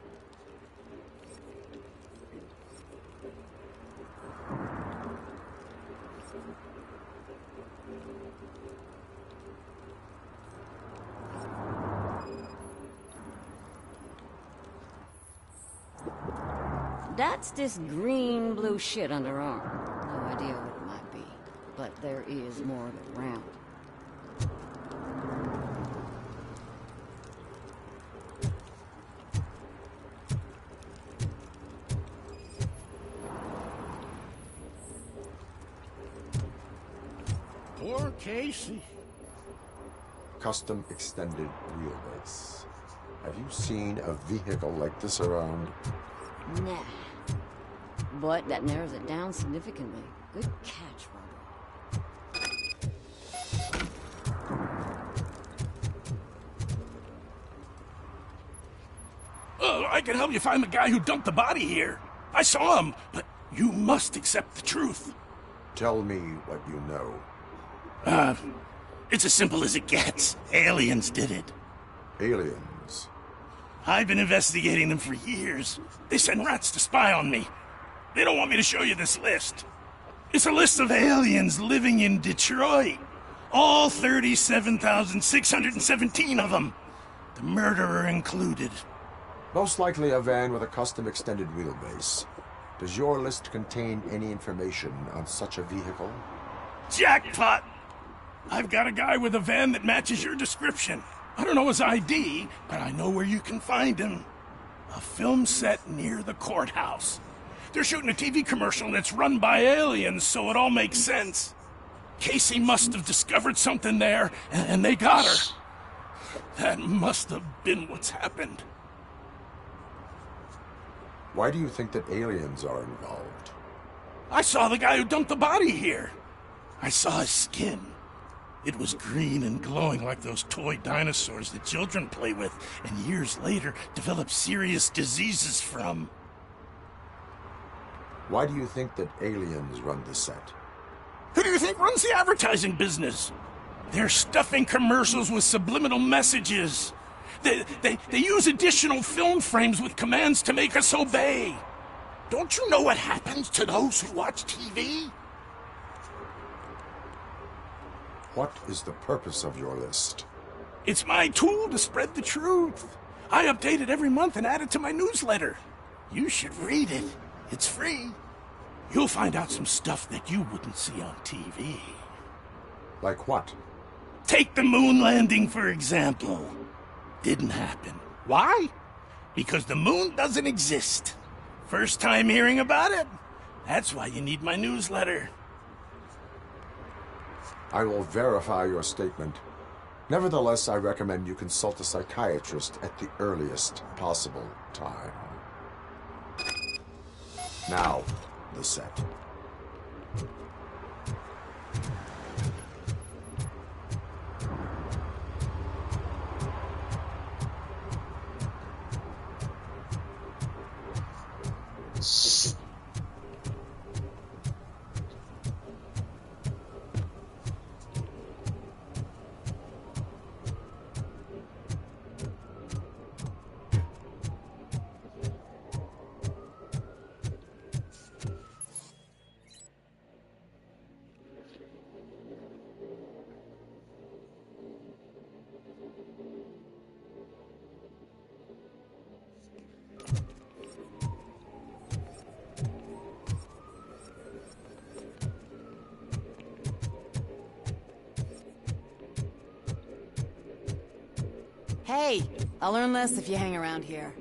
That's this green-blue shit under her arm. No idea what it might be, but there is more of it around. Poor Casey. Custom extended wheelbase. Have you seen a vehicle like this around? Nah. But that narrows it down significantly. Good catch, Oh, I can help you find the guy who dumped the body here. I saw him, but you must accept the truth. Tell me what you know. It's as simple as it gets. Aliens did it. Aliens? I've been investigating them for years. They send rats to spy on me. They don't want me to show you this list. It's a list of aliens living in Detroit. All 37,617 of them. The murderer included. Most likely a van with a custom extended wheelbase. Does your list contain any information on such a vehicle? Jackpot! I've got a guy with a van that matches your description. I don't know his ID, but I know where you can find him. A film set near the courthouse. They're shooting a TV commercial and it's run by aliens, so it all makes sense. Casey must have discovered something there, and they got her. That must have been what's happened. Why do you think that aliens are involved? I saw the guy who dumped the body here. I saw his skin. It was green and glowing like those toy dinosaurs that children play with, and years later develop serious diseases from. Why do you think that aliens run the set? Who do you think runs the advertising business? They're stuffing commercials with subliminal messages. They use additional film frames with commands to make us obey. Don't you know what happens to those who watch TV? What is the purpose of your list? It's my tool to spread the truth. I update it every month and add it to my newsletter. You should read it. It's free. You'll find out some stuff that you wouldn't see on TV. Like what? Take the moon landing, for example. Didn't happen. Why? Because the moon doesn't exist. First time hearing about it? That's why you need my newsletter. I will verify your statement. Nevertheless, I recommend you consult a psychiatrist at the earliest possible time. Now, the set. Hey, I'll learn less if you hang around here.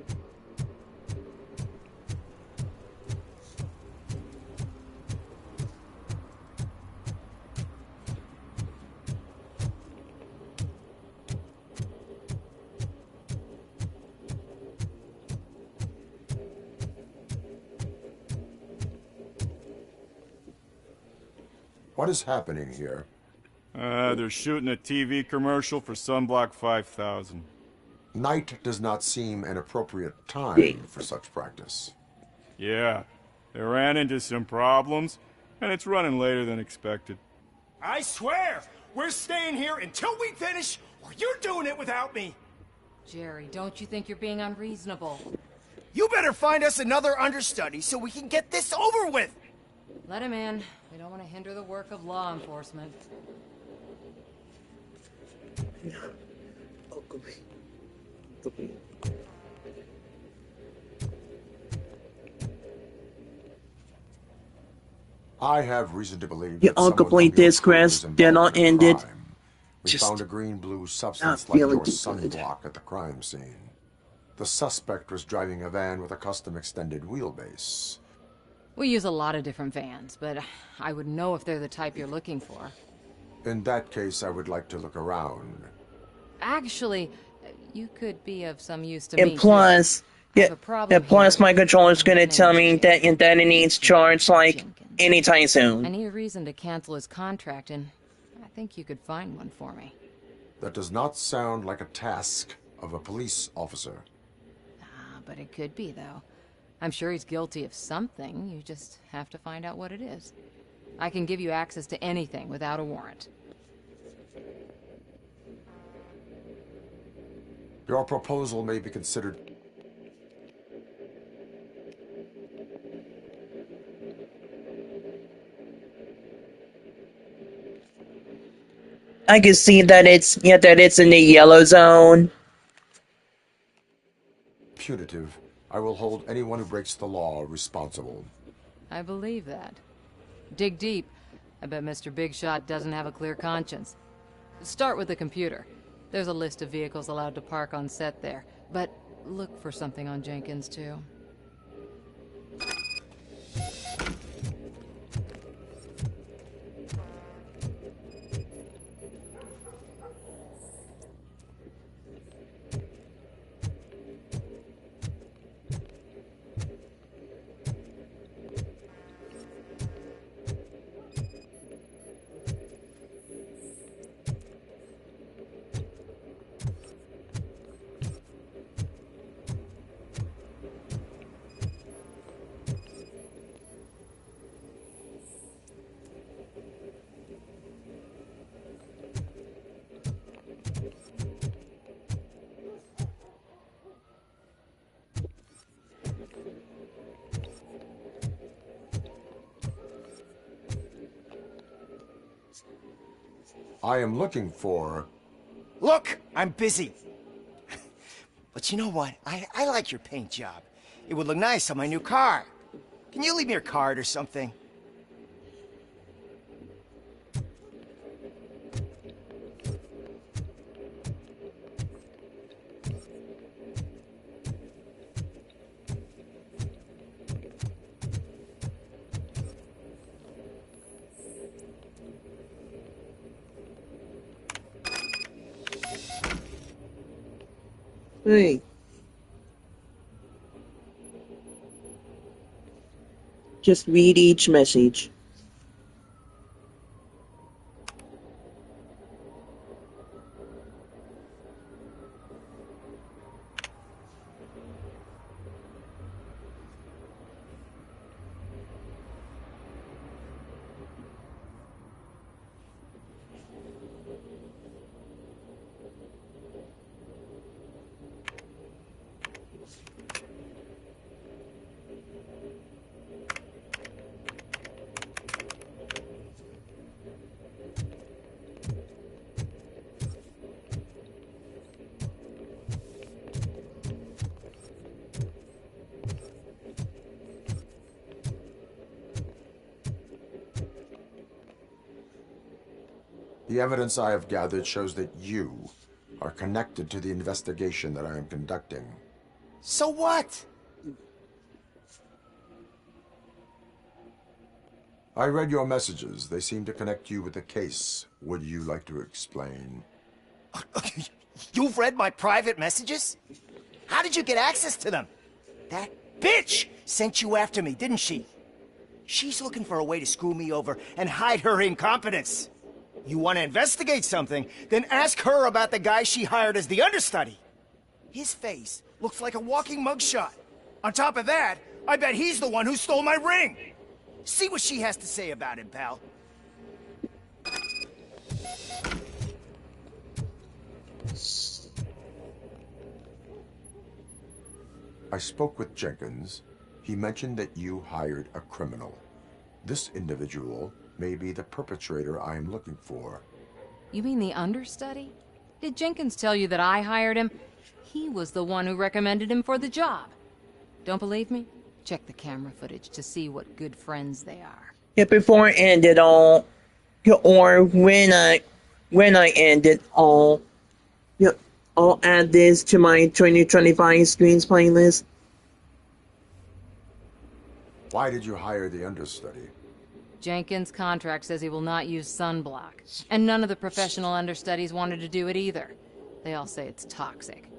What is happening here? They're shooting a TV commercial for Sunblock 5000. Night does not seem an appropriate time for such practice. Yeah, they ran into some problems, and it's running later than expected. I swear, we're staying here until we finish, or you're doing it without me. Jerry, don't you think you're being unreasonable? You better find us another understudy so we can get this over with. Let him in. We don't want to hinder the work of law enforcement. I have reason to believe You that all someone complete from your this crew is quest, they're involved not in the ended. crime. We Just found a green-blue substance not like feeling your too good. sunblock at the crime scene. The suspect was driving a van with a custom extended wheelbase. We use a lot of different vans, but I would know if they're the type you're looking for. In that case, I would like to look around. Actually, you could be of some use to me, And plus, too. plus my controller's gonna tell me that it needs charged like anytime I soon. need a reason to cancel his contract, and I think you could find one for me. That does not sound like a task of a police officer. But it could be, though. I'm sure he's guilty of something. You just have to find out what it is. I can give you access to anything without a warrant. Your proposal may be considered. I can see that it's in the yellow zone. Punitive. I will hold anyone who breaks the law responsible. I believe that. Dig deep. I bet Mr. Big Shot doesn't have a clear conscience. Start with the computer. There's a list of vehicles allowed to park on set there. But look for something on Jenkins, too. I am looking for... Look, I'm busy. But you know what? I like your paint job. It would look nice on my new car. Can you leave me your card or something? Hey. Just read each message. The evidence I have gathered shows that you are connected to the investigation that I am conducting. So what? I read your messages. They seem to connect you with the case. Would you like to explain? You've read my private messages? How did you get access to them? That bitch sent you after me, didn't she? She's looking for a way to screw me over and hide her incompetence. You want to investigate something, then ask her about the guy she hired as the understudy. His face looks like a walking mugshot. On top of that, I bet he's the one who stole my ring. See what she has to say about him, pal. I spoke with Jenkins. He mentioned that you hired a criminal. This individual may be the perpetrator I am looking for. You mean the understudy? Did Jenkins tell you that I hired him? He was the one who recommended him for the job. Don't believe me? Check the camera footage to see what good friends they are. Yeah, before I end it all, yeah, or when I end it all, yeah, I'll add this to my 2025 screens playlist. Why did you hire the understudy? Jenkins' contract says he will not use sunblock, and none of the professional understudies wanted to do it either. They all say it's toxic.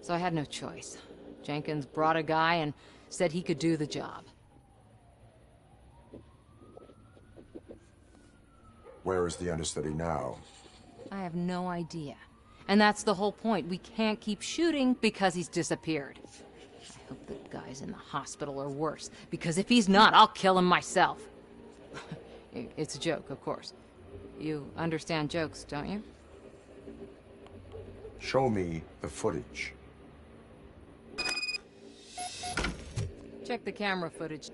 So I had no choice. Jenkins brought a guy and said he could do the job. Where is the understudy now? I have no idea. And that's the whole point. We can't keep shooting because he's disappeared. I hope the guy's in the hospital or worse, because if he's not, I'll kill him myself. It's a joke, of course. You understand jokes, don't you? Show me the footage. Check the camera footage.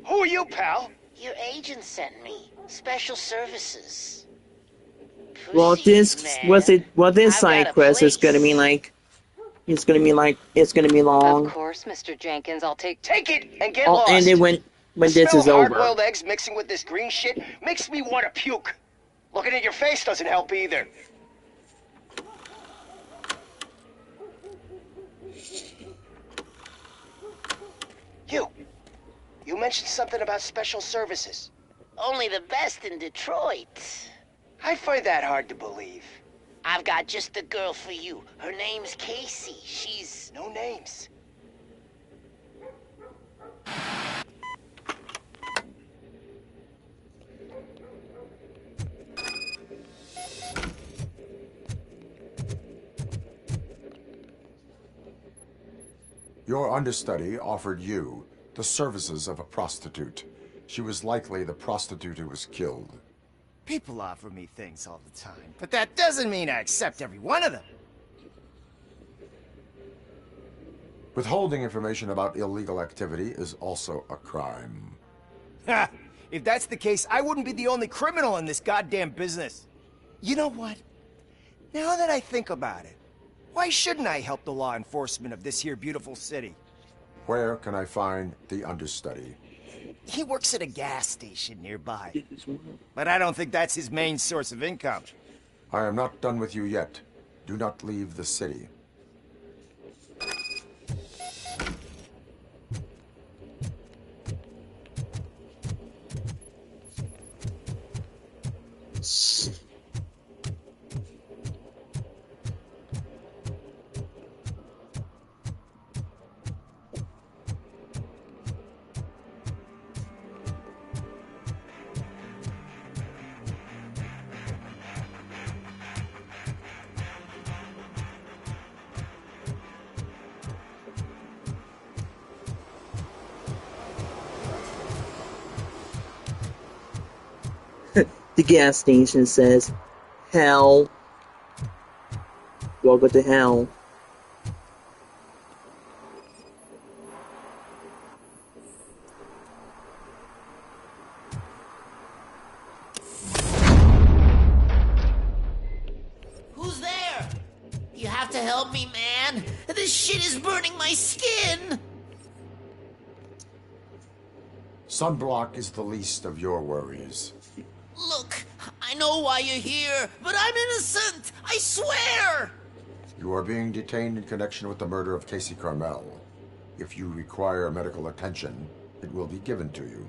Who are you, pal? Your agent sent me. Special services. Well, this man. this side quest is gonna be like, it's gonna be long. Of course, Mr. Jenkins. I'll take it and get I'll lost. end it when this Smell is over. hard-boiled eggs mixing with this green shit makes me want to puke. Looking at your face doesn't help either. You mentioned something about special services. Only the best in Detroit. I find that hard to believe. I've got just the girl for you. Her name's Casey. She's... No names. Your understudy offered you the services of a prostitute. She was likely the prostitute who was killed. People offer me things all the time, but that doesn't mean I accept every one of them. Withholding information about illegal activity is also a crime. Ha! If that's the case, I wouldn't be the only criminal in this goddamn business. You know what? Now that I think about it, why shouldn't I help the law enforcement of this here beautiful city? Where can I find the understudy? He works at a gas station nearby. But I don't think that's his main source of income. I am not done with you yet. Do not leave the city. The gas station says, "Hell, welcome to hell." Who's there? You have to help me, man. This shit is burning my skin. Sunblock is the least of your worries. Look, I know why you're here, but I'm innocent! I swear! You are being detained in connection with the murder of Casey Carmel. If you require medical attention, it will be given to you.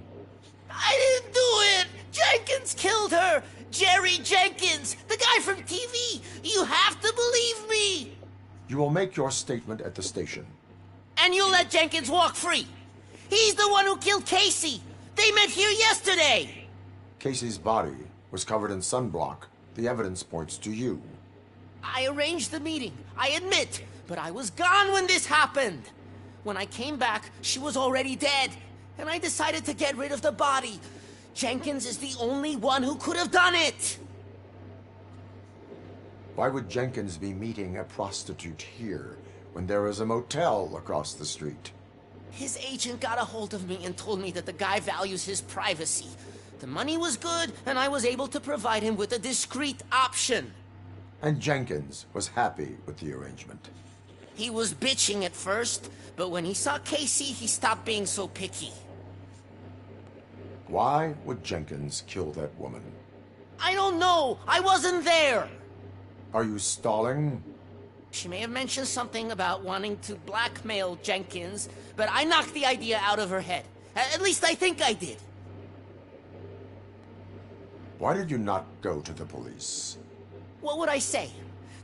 I didn't do it! Jenkins killed her! Jerry Jenkins, the guy from TV! You have to believe me! You will make your statement at the station. And you'll let Jenkins walk free! He's the one who killed Casey! They met here yesterday! Casey's body was covered in sunblock. The evidence points to you. I arranged the meeting, I admit, but I was gone when this happened. When I came back, she was already dead, and I decided to get rid of the body. Jenkins is the only one who could have done it! Why would Jenkins be meeting a prostitute here when there is a motel across the street? His agent got a hold of me and told me that the guy values his privacy. The money was good, and I was able to provide him with a discreet option. And Jenkins was happy with the arrangement. He was bitching at first, but when he saw Casey, he stopped being so picky. Why would Jenkins kill that woman? I don't know! I wasn't there! Are you stalling? She may have mentioned something about wanting to blackmail Jenkins, but I knocked the idea out of her head. At least I think I did. Why did you not go to the police? What would I say?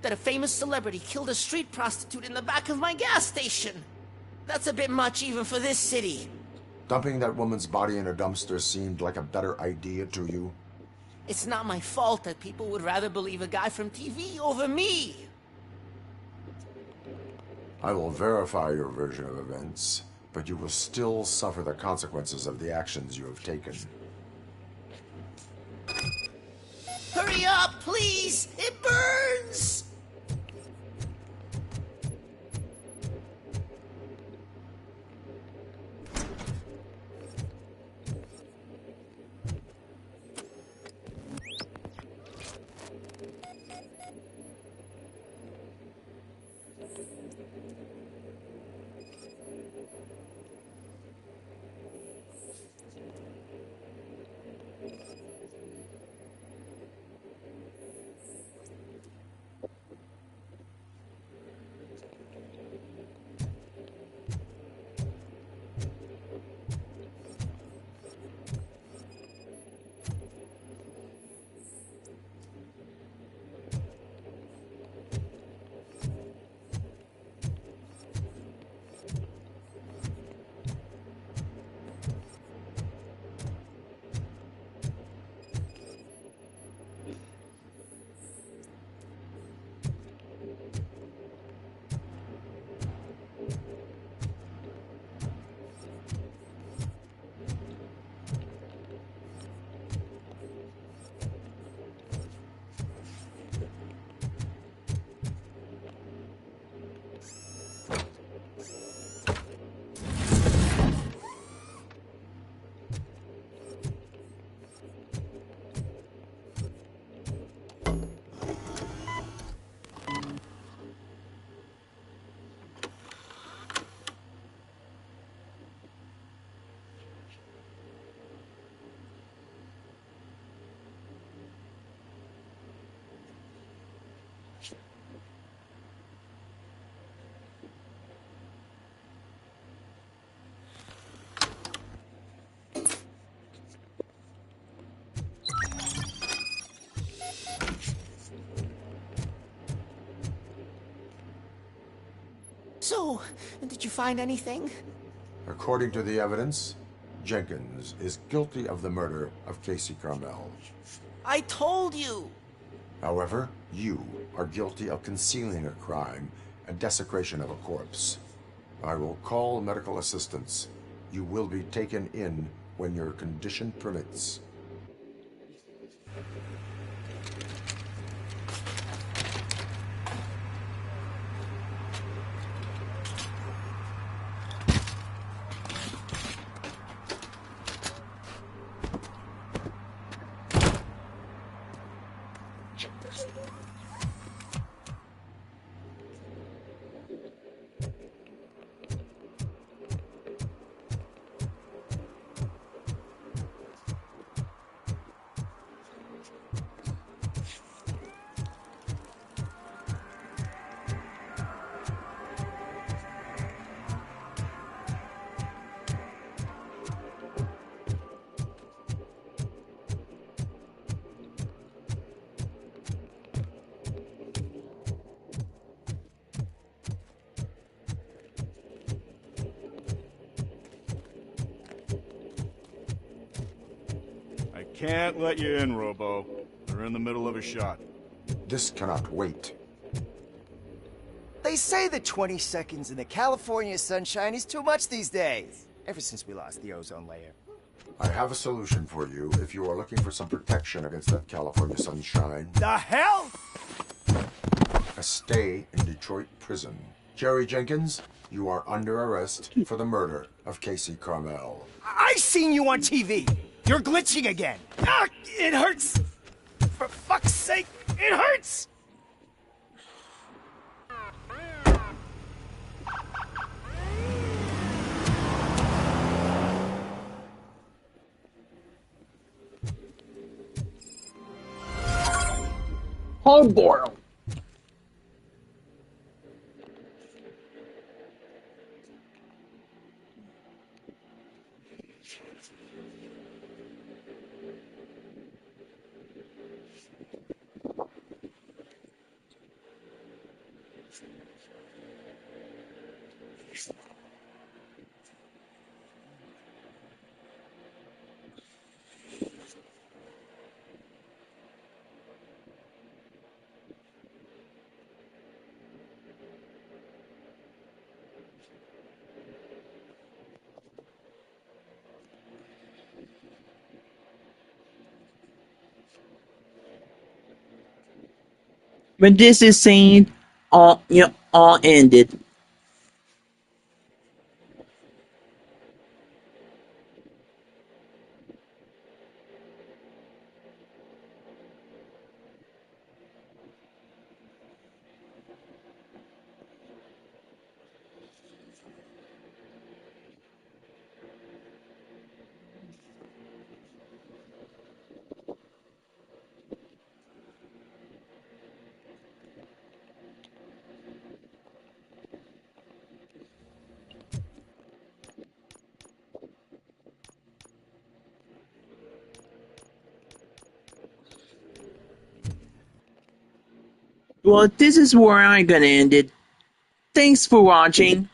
That a famous celebrity killed a street prostitute in the back of my gas station? That's a bit much even for this city. Dumping that woman's body in a dumpster seemed like a better idea to you? It's not my fault that people would rather believe a guy from TV over me. I will verify your version of events, but you will still suffer the consequences of the actions you have taken. Hurry up, please! It burns! So, did you find anything? According to the evidence, Jenkins is guilty of the murder of Casey Carmel. I told you! However, you are guilty of concealing a crime and desecration of a corpse. I will call medical assistance. You will be taken in when your condition permits. Can't let you in, Robo. They're in the middle of a shot. This cannot wait. They say that 20 seconds in the California sunshine is too much these days. Ever since we lost the ozone layer. I have a solution for you if you are looking for some protection against that California sunshine. The hell? A stay in Detroit prison. Jerry Jenkins, you are under arrest for the murder of Casey Carmel. I seen you on TV. You're glitching again. Ah, it hurts. For fuck's sake, it hurts. Hard boiled. But this is saying all ended. Well, this is where I'm gonna end it. Thanks for watching.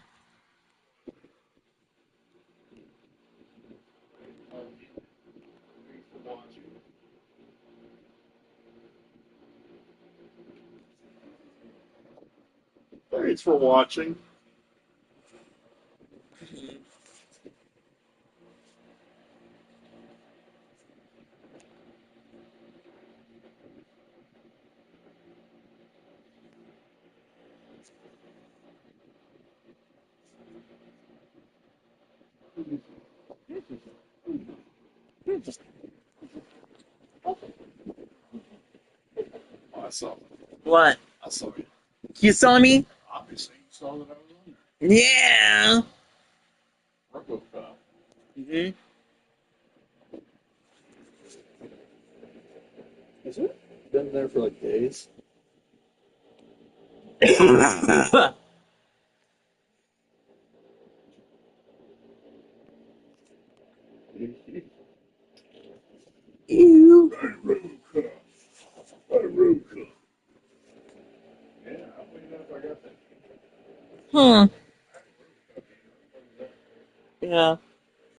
Thanks for watching. I saw it. What? I saw it. You saw me? Obviously, you saw that I was on Yeah. there. Robocop. Mm-hmm. Is it? Been there for like days. Ew. Robocop. Robocop. Yeah, how many know if I got that? Huh. Yeah.